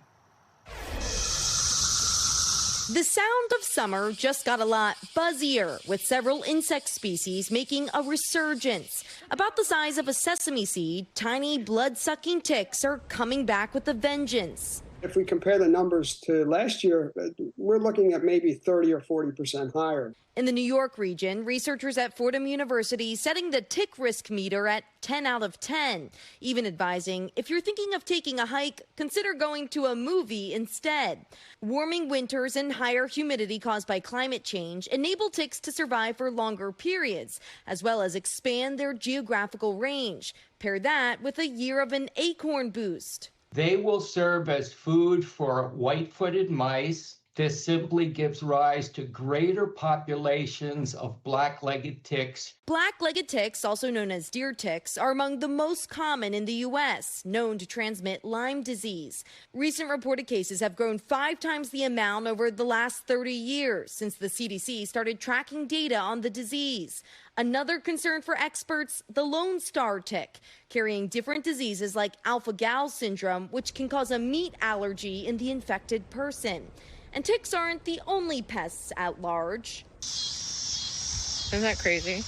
The sound of summer just got a lot buzzier, with several insect species making a resurgence. About the size of a sesame seed, tiny blood-sucking ticks are coming back with a vengeance. If we compare the numbers to last year, we're looking at maybe 30 or 40% higher. In the New York region, researchers at Fordham University setting the tick risk meter at 10 out of 10, even advising if you're thinking of taking a hike, consider going to a movie instead. Warming winters and higher humidity caused by climate change enable ticks to survive for longer periods, as well as expand their geographical range. Pair that with a year of an acorn boost. They will serve as food for white-footed mice. This simply gives rise to greater populations of black-legged ticks. Black-legged ticks, also known as deer ticks, are among the most common in the U.S., known to transmit Lyme disease. Recent reported cases have grown 5 times the amount over the last 30 years since the CDC started tracking data on the disease. Another concern for experts, the Lone Star tick, carrying different diseases like alpha-gal syndrome, which can cause a meat allergy in the infected person. And ticks aren't the only pests at large. Isn't that crazy?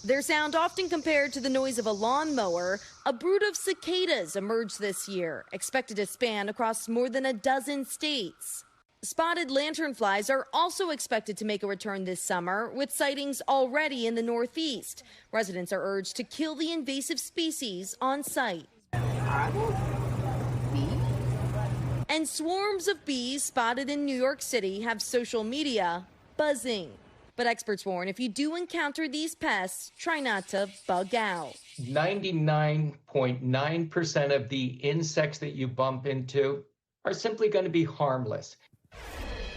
Their sound often compared to the noise of a lawnmower. A brood of cicadas emerged this year, expected to span across more than a dozen states. Spotted lanternflies are also expected to make a return this summer, with sightings already in the Northeast. Residents are urged to kill the invasive species on site. And swarms of bees spotted in New York City have social media buzzing. But experts warn if you do encounter these pests, try not to bug out. 99.9% of the insects that you bump into are simply going to be harmless.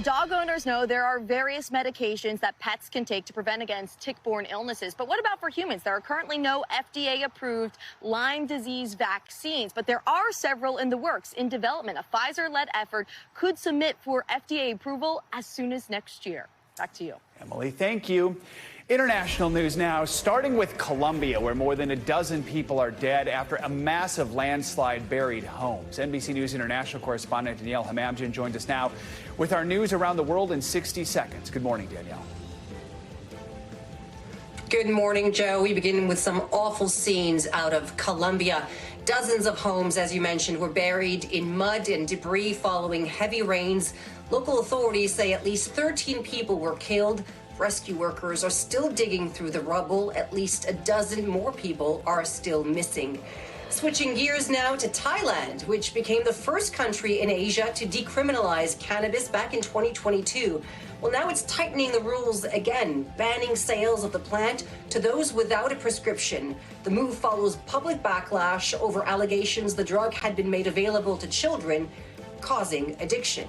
Dog owners know there are various medications that pets can take to prevent against tick-borne illnesses. But what about for humans? There are currently no FDA-approved Lyme disease vaccines, but there are several in the works, in development. A Pfizer-led effort could submit for FDA approval as soon as next year. Back to you. Emily, thank you. International news now, starting with Colombia, where more than a dozen people are dead after a massive landslide buried homes. NBC News International correspondent Danielle Hamamdjian joins us now with our news around the world in 60 seconds. Good morning, Danielle. Good morning, Joe. We begin with some awful scenes out of Colombia. Dozens of homes, as you mentioned, were buried in mud and debris following heavy rains. Local authorities say at least 13 people were killed. Rescue workers are still digging through the rubble. At least a dozen more people are still missing. Switching gears now to Thailand, which became the first country in Asia to decriminalize cannabis back in 2022. Well, now it's tightening the rules again, banning sales of the plant to those without a prescription. The move follows public backlash over allegations the drug had been made available to children, causing addiction.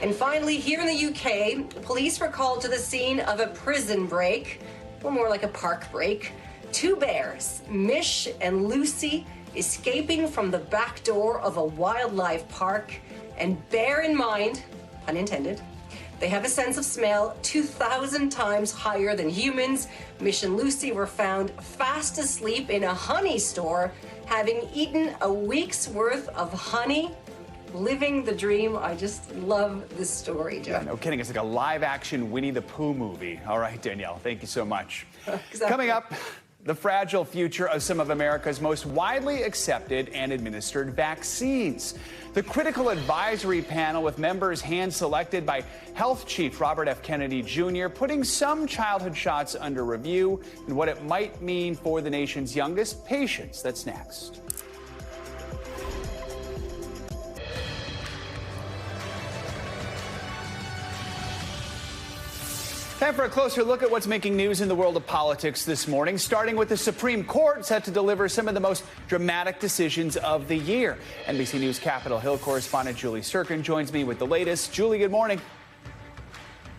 And finally, here in the UK, police were called to the scene of a prison break, or more like a park break. 2 bears, Mish and Lucy, escaping from the back door of a wildlife park. And bear in mind, pun intended, they have a sense of smell 2,000 times higher than humans. Mish and Lucy were found fast asleep in a honey store, having eaten a week's worth of honey. Living the dream. I just love this story, Joe. Yeah, no kidding. It's like a live-action Winnie the Pooh movie. All right, Danielle, thank you so much. Exactly. Coming up, the fragile future of some of America's most widely accepted and administered vaccines. The critical advisory panel with members hand-selected by Health Chief Robert F. Kennedy Jr. putting some childhood shots under review and what it might mean for the nation's youngest patients. That's next. Time for a closer look at what's making news in the world of politics this morning, starting with the Supreme Court set to deliver some of the most dramatic decisions of the year. NBC News Capitol Hill correspondent Julie Sirkin joins me with the latest. Julie, good morning.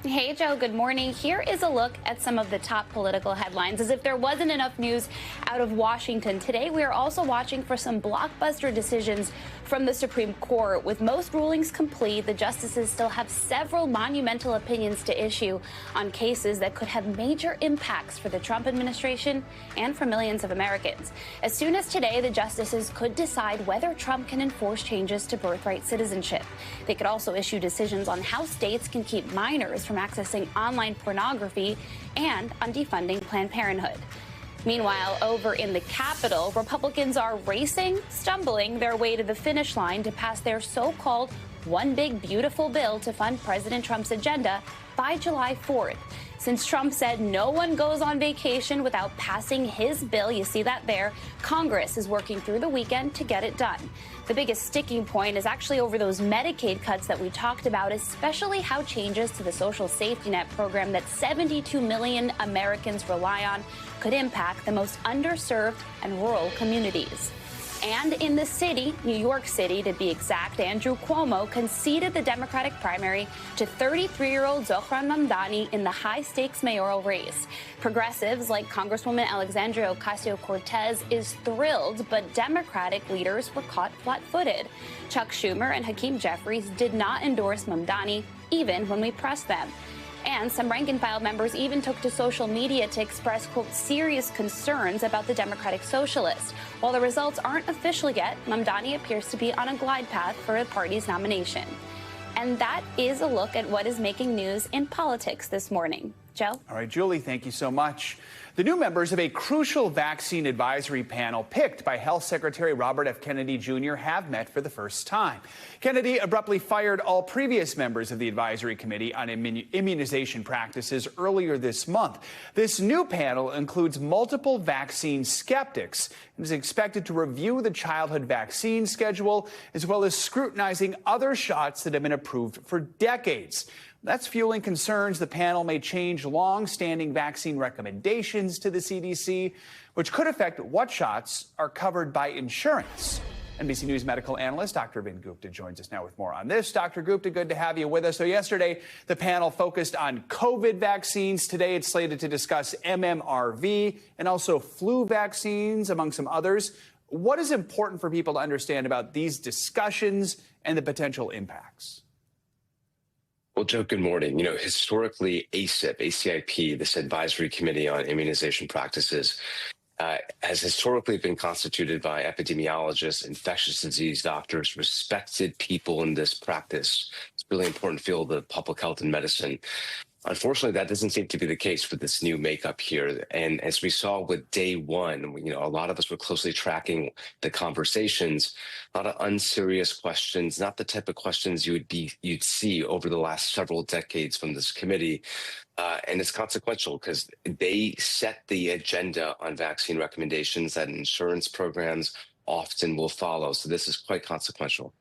Hey, Joe, good morning. Here is a look at some of the top political headlines. As if there wasn't enough news out of Washington today, we are also watching for some blockbuster decisions from the Supreme Court. With most rulings complete, the justices still have several monumental opinions to issue on cases that could have major impacts for the Trump administration and for millions of Americans. As soon as today, the justices could decide whether Trump can enforce changes to birthright citizenship. They could also issue decisions on how states can keep minors from accessing online pornography and on defunding Planned Parenthood. Meanwhile, over in the Capitol, Republicans are racing, stumbling their way to the finish line to pass their so-called One Big Beautiful Bill to fund President Trump's agenda by July 4th. Since Trump said no one goes on vacation without passing his bill, you see that there, Congress is working through the weekend to get it done. The biggest sticking point is actually over those Medicaid cuts that we talked about, especially how changes to the social safety net program that 72 million Americans rely on could impact the most underserved and rural communities. And in the city, New York City to be exact, Andrew Cuomo conceded the Democratic primary to 33-year-old Zohran Mamdani in the high-stakes mayoral race. Progressives like Congresswoman Alexandria Ocasio-Cortez is thrilled, but Democratic leaders were caught flat-footed. Chuck Schumer and Hakeem Jeffries did not endorse Mamdani, even when we pressed them. And some rank-and-file members even took to social media to express, quote, serious concerns about the Democratic Socialist. While the results aren't official yet, Mamdani appears to be on a glide path for the party's nomination. And that is a look at what is making news in politics this morning. Joe? All right, Julie, thank you so much. The new members of a crucial vaccine advisory panel picked by Health Secretary Robert F. Kennedy Jr. have met for the first time. Kennedy abruptly fired all previous members of the advisory committee on immunization practices earlier this month. This new panel includes multiple vaccine skeptics and is expected to review the childhood vaccine schedule as well as scrutinizing other shots that have been approved for decades. That's fueling concerns the panel may change long-standing vaccine recommendations to the CDC, which could affect what shots are covered by insurance. NBC News medical analyst Dr. Vin Gupta joins us now with more on this. Dr. Gupta, good to have you with us. So yesterday, the panel focused on COVID vaccines. Today, it's slated to discuss MMRV and also flu vaccines, among some others. What is important for people to understand about these discussions and the potential impacts? Well, Joe, good morning. Historically, ACIP, this Advisory Committee on Immunization Practices, has historically been constituted by epidemiologists, infectious disease doctors, respected people in this practice. It's a really important field of public health and medicine. Unfortunately, that doesn't seem to be the case with this new makeup here. And as we saw with day one, a lot of us were closely tracking the conversations, a lot of unserious questions, not the type of questions you'd see over the last several decades from this committee. And it's consequential because they set the agenda on vaccine recommendations that insurance programs often will follow. So this is quite consequential.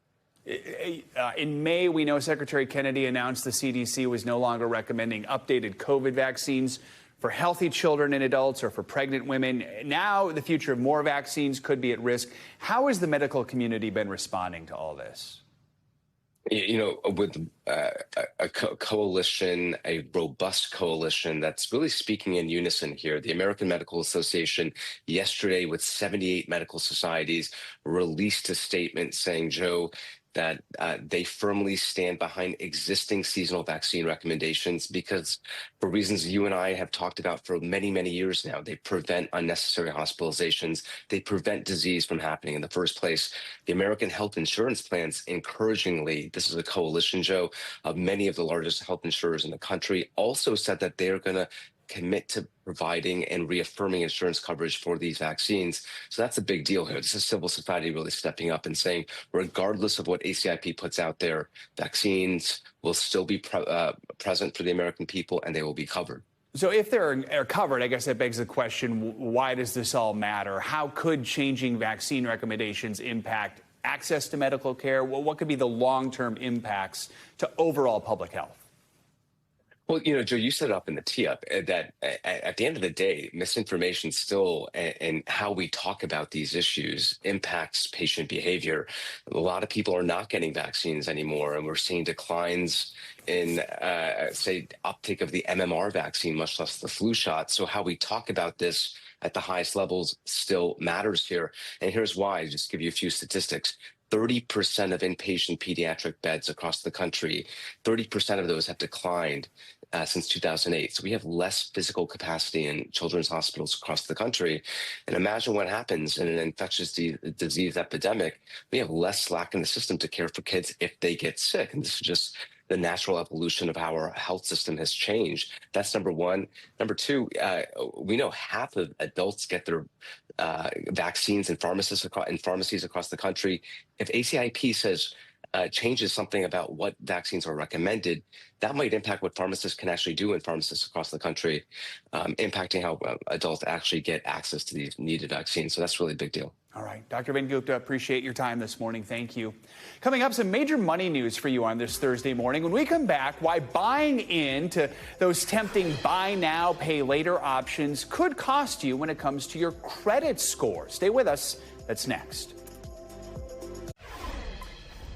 In May, we know Secretary Kennedy announced the CDC was no longer recommending updated COVID vaccines for healthy children and adults or for pregnant women. Now, the future of more vaccines could be at risk. How has the medical community been responding to all this? With a coalition, a robust coalition that's really speaking in unison here. The American Medical Association yesterday with 78 medical societies released a statement saying, Joe, that they firmly stand behind existing seasonal vaccine recommendations because for reasons you and I have talked about for many, many years now, they prevent unnecessary hospitalizations. They prevent disease from happening in the first place. The American health insurance plans, encouragingly, this is a coalition, Joe, of many of the largest health insurers in the country, also said that they're going to commit to providing and reaffirming insurance coverage for these vaccines. So that's a big deal here. This is civil society really stepping up and saying, regardless of what ACIP puts out there, vaccines will still be present for the American people and they will be covered. So if they're covered, I guess that begs the question, why does this all matter? How could changing vaccine recommendations impact access to medical care? What could be the long-term impacts to overall public health? Well, Joe, you set it up in the tee-up that at the end of the day, misinformation still and how we talk about these issues impacts patient behavior. A lot of people are not getting vaccines anymore, and we're seeing declines in, say, uptake of the MMR vaccine, much less the flu shot. So how we talk about this at the highest levels still matters here. And here's why. I'll just give you a few statistics. 30% of inpatient pediatric beds across the country, 30% of those have declined since 2008. So we have less physical capacity in children's hospitals across the country. And imagine what happens in an infectious disease epidemic. We have less slack in the system to care for kids if they get sick. And this is just the natural evolution of how our health system has changed. That's number one. Number two, we know half of adults get their vaccines in pharmacies across the country. If ACIP says changes something about what vaccines are recommended, that might impact what pharmacists can actually do in pharmacists across the country, impacting how adults actually get access to these needed vaccines. So that's really a big deal. All right. Dr. Ben Gupta, appreciate your time this morning. Thank you. Coming up, some major money news for you on this Thursday morning. When we come back, why buying into those tempting buy now, pay later options could cost you when it comes to your credit score. Stay with us. That's next.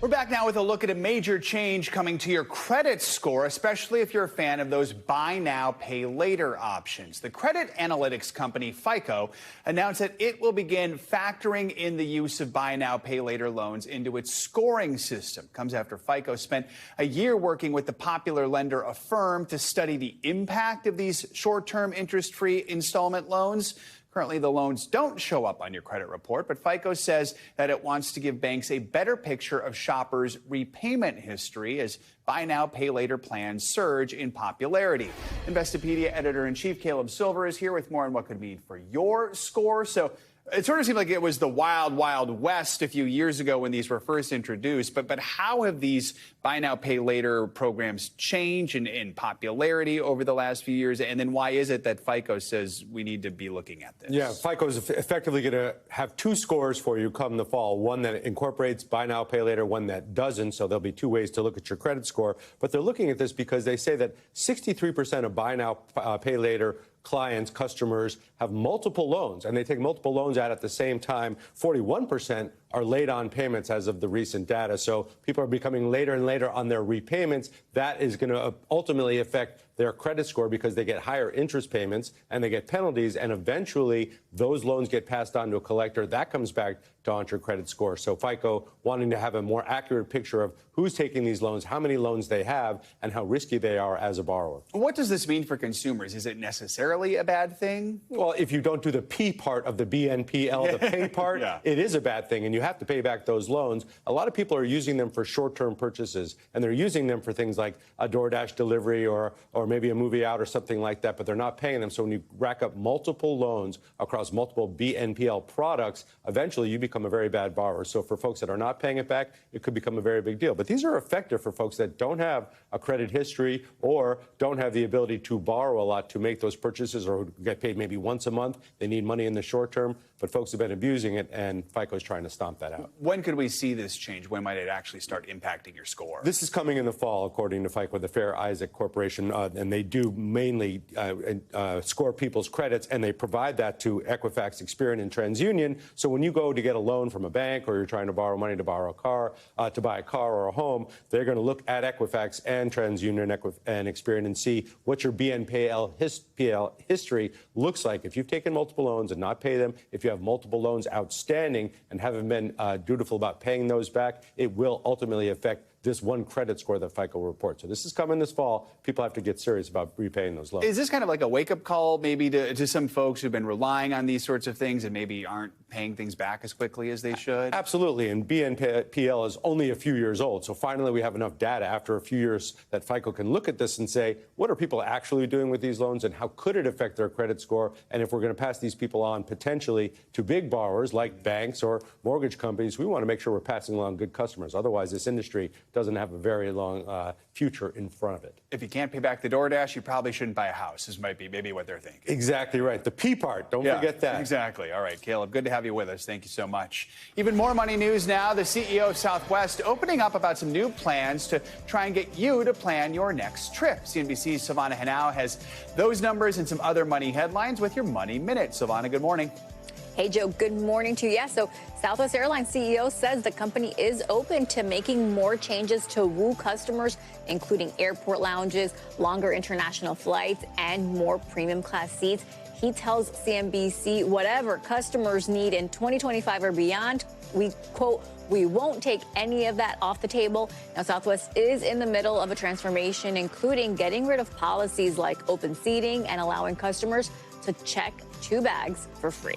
We're back now with a look at a major change coming to your credit score, especially if you're a fan of those buy now, pay later options. The credit analytics company FICO announced that it will begin factoring in the use of buy now, pay later loans into its scoring system. Comes after FICO spent a year working with the popular lender Affirm to study the impact of these short-term interest-free installment loans. Currently, the loans don't show up on your credit report, but FICO says that it wants to give banks a better picture of shoppers' repayment history as buy now, pay later plans surge in popularity. Investopedia editor-in-chief Caleb Silver is here with more on what could mean for your score. So it sort of seemed like it was the wild, wild west a few years ago when these were first introduced. But how have these buy now, pay later programs changed in popularity over the last few years? And then why is it that FICO says we need to be looking at this? Yeah, FICO is effectively going to have two scores for you come the fall. One that incorporates buy now, pay later, one that doesn't. So there'll be two ways to look at your credit score. But they're looking at this because they say that 63% of buy now, pay later clients, customers have multiple loans, and they take multiple loans out at the same time. 41% are late on payments as of the recent data. So people are becoming later and later on their repayments. That is going to ultimately affect their credit score because they get higher interest payments and they get penalties. And eventually those loans get passed on to a collector. That comes back to haunt your credit score. So FICO wanting to have a more accurate picture of who's taking these loans, how many loans they have, and how risky they are as a borrower. What does this mean for consumers? Is it necessarily a bad thing? Well, if you don't do the P part of the BNPL, the pay part, it is a bad thing, and you have to pay back those loans. A lot of people are using them for short-term purchases, and they're using them for things like a DoorDash delivery or maybe a movie out or something like that, but they're not paying them. So when you rack up multiple loans across multiple BNPL products, eventually you become a very bad borrower. So for folks that are not paying it back, it could become a very big deal. But these are effective for folks that don't have a credit history or don't have the ability to borrow a lot to make those purchases or get paid maybe once a month. They need money in the short term, but folks have been abusing it, and FICO is trying to stomp that out. When could we see this change? When might it actually start impacting your score? This is coming in the fall, according to FICO, the Fair Isaac Corporation, and they do mainly score people's credits, and they provide that to Equifax, Experian, and TransUnion. So when you go to get a loan from a bank or you're trying to borrow money to borrow a car, to buy a car or a home, they're going to look at Equifax and TransUnion and Experian and see what your BNPL history looks like. If you've taken multiple loans and not pay them, if you have multiple loans outstanding and haven't been dutiful about paying those back, it will ultimately affect this one credit score that FICO reports. So this is coming this fall. People have to get serious about repaying those loans. Is this kind of like a wake-up call maybe to some folks who've been relying on these sorts of things and maybe aren't paying things back as quickly as they should? Absolutely. And BNPL is only a few years old. So finally, we have enough data after a few years that FICO can look at this and say, what are people actually doing with these loans and how could it affect their credit score? And if we're going to pass these people on potentially to big borrowers like banks or mortgage companies, we want to make sure we're passing along good customers. Otherwise, this industry doesn't have a very long future in front of it. If you can't pay back the DoorDash, you probably shouldn't buy a house. This might be maybe what they're thinking. Exactly right. The P part, don't forget that. Exactly. All right, Caleb, good to have you with us. Thank you so much. Even more money news now. The CEO of Southwest opening up about some new plans to try and get you to plan your next trip. CNBC's Silvana Henao has those numbers and some other money headlines with your Money Minute. Silvana, good morning. Hey, Joe, good morning to you. Yeah, so Southwest Airlines CEO says the company is open to making more changes to woo customers, including airport lounges, longer international flights, and more premium class seats. He tells CNBC whatever customers need in 2025 or beyond, we, quote, we won't take any of that off the table. Now, Southwest is in the middle of a transformation, including getting rid of policies like open seating and allowing customers to check 2 bags for free.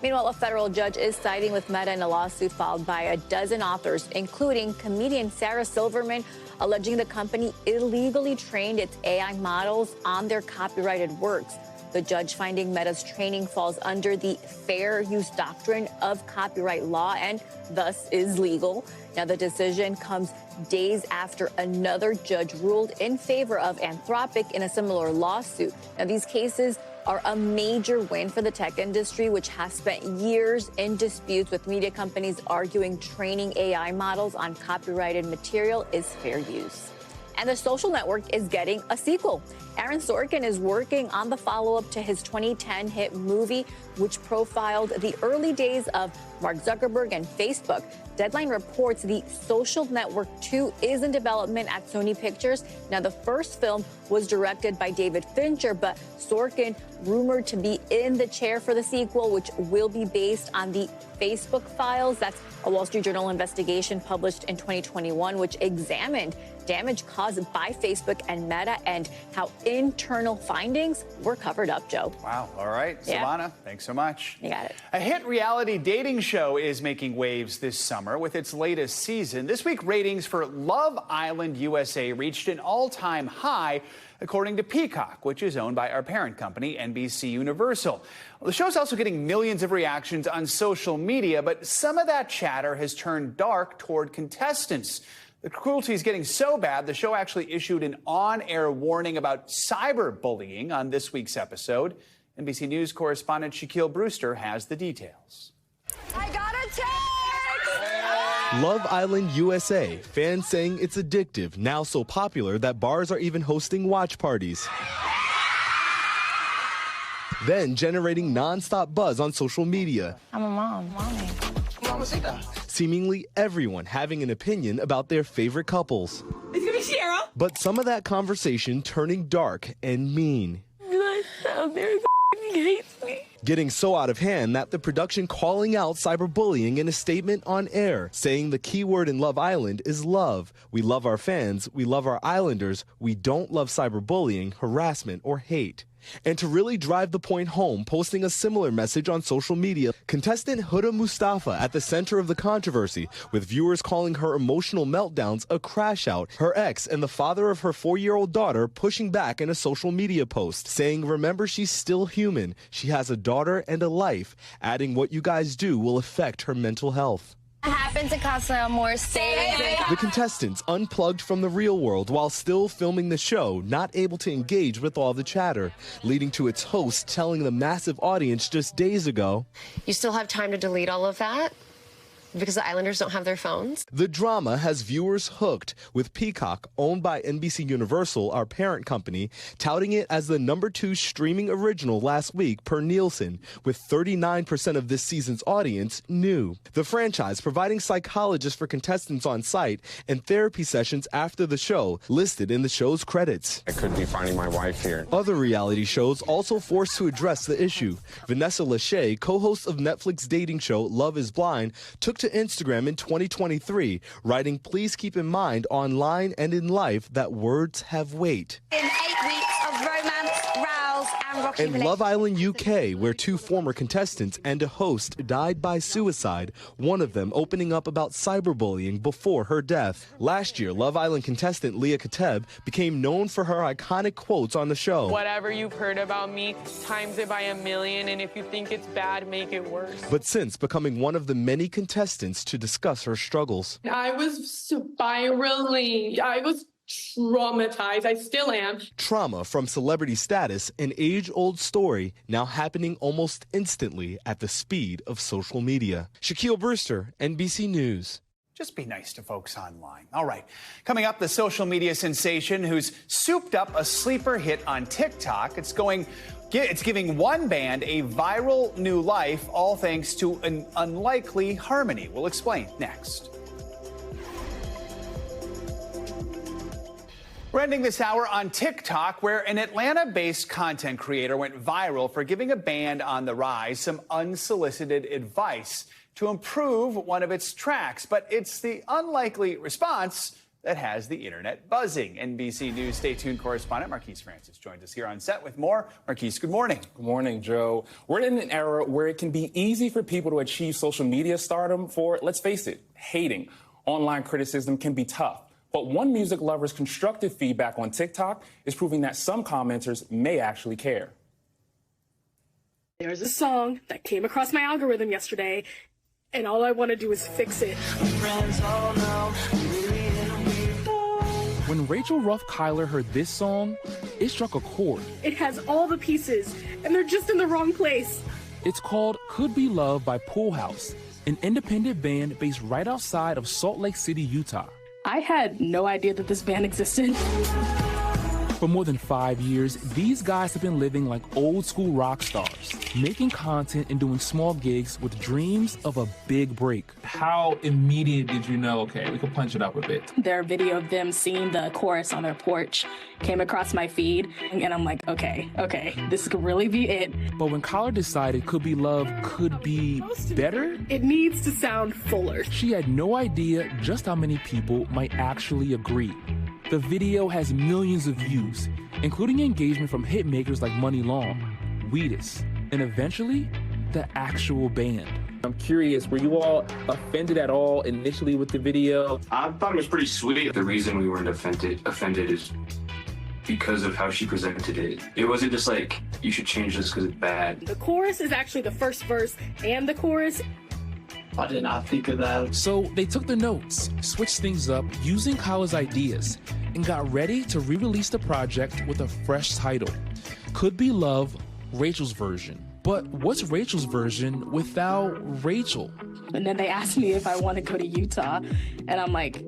Meanwhile, a federal judge is siding with Meta in a lawsuit filed by a dozen authors, including comedian Sarah Silverman, alleging the company illegally trained its AI models on their copyrighted works. The judge finding Meta's training falls under the fair use doctrine of copyright law and thus is legal. Now, the decision comes days after another judge ruled in favor of Anthropic in a similar lawsuit. Now, these cases are a major win for the tech industry, which has spent years in disputes with media companies arguing training AI models on copyrighted material is fair use. And The Social Network is getting a sequel. Aaron Sorkin is working on the follow-up to his 2010 hit movie, which profiled the early days of Mark Zuckerberg and Facebook. Deadline reports The Social Network 2 is in development at Sony Pictures. Now, the first film was directed by David Fincher, but Sorkin rumored to be in the chair for the sequel, which will be based on the Facebook files. That's a Wall Street Journal investigation published in 2021, which examined damage caused by Facebook and Meta and how internal findings were covered up, Joe. Wow. All right. Silvana, thanks so much. You got it. A hit reality dating show is making waves this summer with its latest season. This week, ratings for Love Island USA reached an all-time high, according to Peacock, which is owned by our parent company, NBC Universal. Well, the show's also getting millions of reactions on social media, but some of that chatter has turned dark toward contestants. The cruelty is getting so bad, the show actually issued an on-air warning about cyberbullying on this week's episode. NBC News correspondent Shaquille Brewster has the details. I got a text! Love Island USA, fans saying it's addictive, now so popular that bars are even hosting watch parties. Then generating nonstop buzz on social media. I'm a mom. Mommy. Seemingly everyone having an opinion about their favorite couples. It's gonna be Sierra. But some of that conversation turning dark and mean. Out there hates me. Getting so out of hand that the production calling out cyberbullying in a statement on air, saying the key word in Love Island is love. We love our fans. We love our islanders. We don't love cyberbullying, harassment, or hate. And to really drive the point home, posting a similar message on social media, contestant Huda Mustafa at the center of the controversy, with viewers calling her emotional meltdowns a crash out, her ex and the father of her 4-year-old daughter pushing back in a social media post, saying, remember, she's still human. She has a daughter and a life, adding what you guys do will affect her mental health. What happens in Casa Amor stays. The contestants unplugged from the real world while still filming the show, not able to engage with all the chatter, leading to its host telling the massive audience just days ago, You still have time to delete all of that? Because the Islanders don't have their phones? The drama has viewers hooked, with Peacock, owned by NBC Universal, our parent company, touting it as the #2 streaming original last week per Nielsen, with 39% of this season's audience new. The franchise providing psychologists for contestants on site and therapy sessions after the show, listed in the show's credits. I could be finding my wife here. Other reality shows also forced to address the issue. Vanessa Lachey, co-host of Netflix dating show Love is Blind, took to Instagram in 2023, writing, please keep in mind online and in life that words have weight. In 8 weeks of romance, rows, and And Love Island UK, where 2 former contestants and a host died by suicide, one of them opening up about cyberbullying before her death. Last year, Love Island contestant Leah Kateb became known for her iconic quotes on the show. Whatever you've heard about me, times it by 1,000,000, and if you think it's bad, make it worse. But since becoming one of the many contestants to discuss her struggles. I was spiraling. I was traumatized. I still am. Trauma from celebrity status, an age-old story now happening almost instantly at the speed of social media. Shaquille Brewster, NBC News. Just be nice to folks online. All right. Coming up, the social media sensation who's souped up a sleeper hit on TikTok. It's giving one band a viral new life, all thanks to an unlikely harmony. We'll explain next. We're ending this hour on TikTok, where an Atlanta-based content creator went viral for giving a band on the rise some unsolicited advice to improve one of its tracks. But it's the unlikely response that has the internet buzzing. NBC News Stay Tuned correspondent Marquise Francis joins us here on set with more. Marquise, good morning. Good morning, Joe. We're in an era where it can be easy for people to achieve social media stardom for, let's face it, hating. Online criticism can be tough. But one music lover's constructive feedback on TikTok is proving that some commenters may actually care. There's a song that came across my algorithm yesterday, and all I want to do is fix it. When Rachel Ruff Kyler heard this song, it struck a chord. It has all the pieces, and they're just in the wrong place. It's called Could Be Love by Pool House, an independent band based right outside of Salt Lake City, Utah. I had no idea that this band existed. For more than 5 years, these guys have been living like old school rock stars, making content and doing small gigs with dreams of a big break. How immediate did you know, okay, we could punch it up a bit? Their video of them singing the chorus on their porch came across my feed, and I'm like, okay, this could really be it. But when Kyler decided Could Be Love could be better, it needs to sound fuller. She had no idea just how many people might actually agree. The video has millions of views, including engagement from hitmakers like Money Long, Wheatus, and eventually, the actual band. I'm curious, were you all offended at all initially with the video? I thought it was pretty sweet. The reason we weren't offended is because of how she presented it. It wasn't just like, you should change this because it's bad. The chorus is actually the first verse and the chorus. I did not think of that. So they took the notes, switched things up using Kyle's ideas, and got ready to re-release the project with a fresh title, Could Be Love, Rachel's Version. But what's Rachel's version without Rachel? And then they asked me if I want to go to Utah, and I'm like,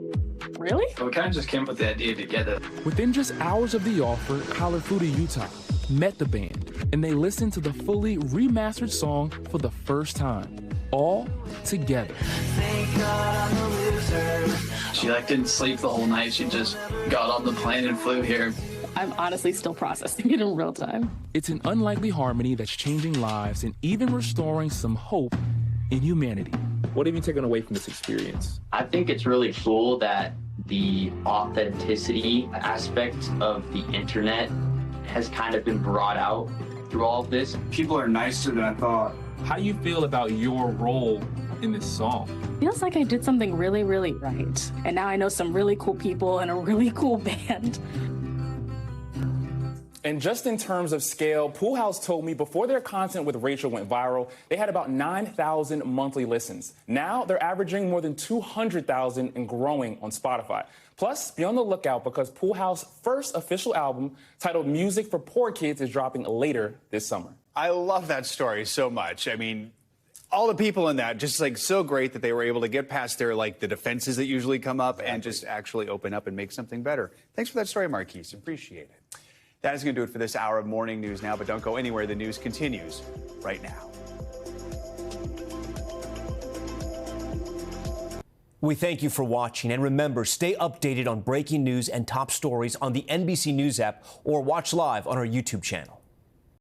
really? So we kind of just came up with the idea together. Within just hours of the offer, Kyler flew to Utah, met the band, and they listened to the fully remastered song for the first time. All together. Thank God I'm a loser. She didn't sleep the whole night. She just got on the plane and flew here. I'm honestly still processing it in real time. It's an unlikely harmony that's changing lives and even restoring some hope in humanity. What have you taken away from this experience? I think it's really cool that the authenticity aspect of the internet has kind of been brought out through all of this. People are nicer than I thought. How do you feel about your role in this song? Feels like I did something really, really right. And now I know some really cool people and a really cool band. And just in terms of scale, Pool House told me before their content with Rachel went viral, they had about 9,000 monthly listens. Now they're averaging more than 200,000 and growing on Spotify. Plus, be on the lookout because Pool House's first official album, titled Music for Poor Kids, is dropping later this summer. I love that story so much. I mean, all the people in that, just so great that they were able to get past their, the defenses that usually come up and just actually open up and make something better. Thanks for that story, Marquise. Appreciate it. That is going to do it for this hour of morning news now, but don't go anywhere. The news continues right now. We thank you for watching, and remember, stay updated on breaking news and top stories on the NBC News app or watch live on our YouTube channel.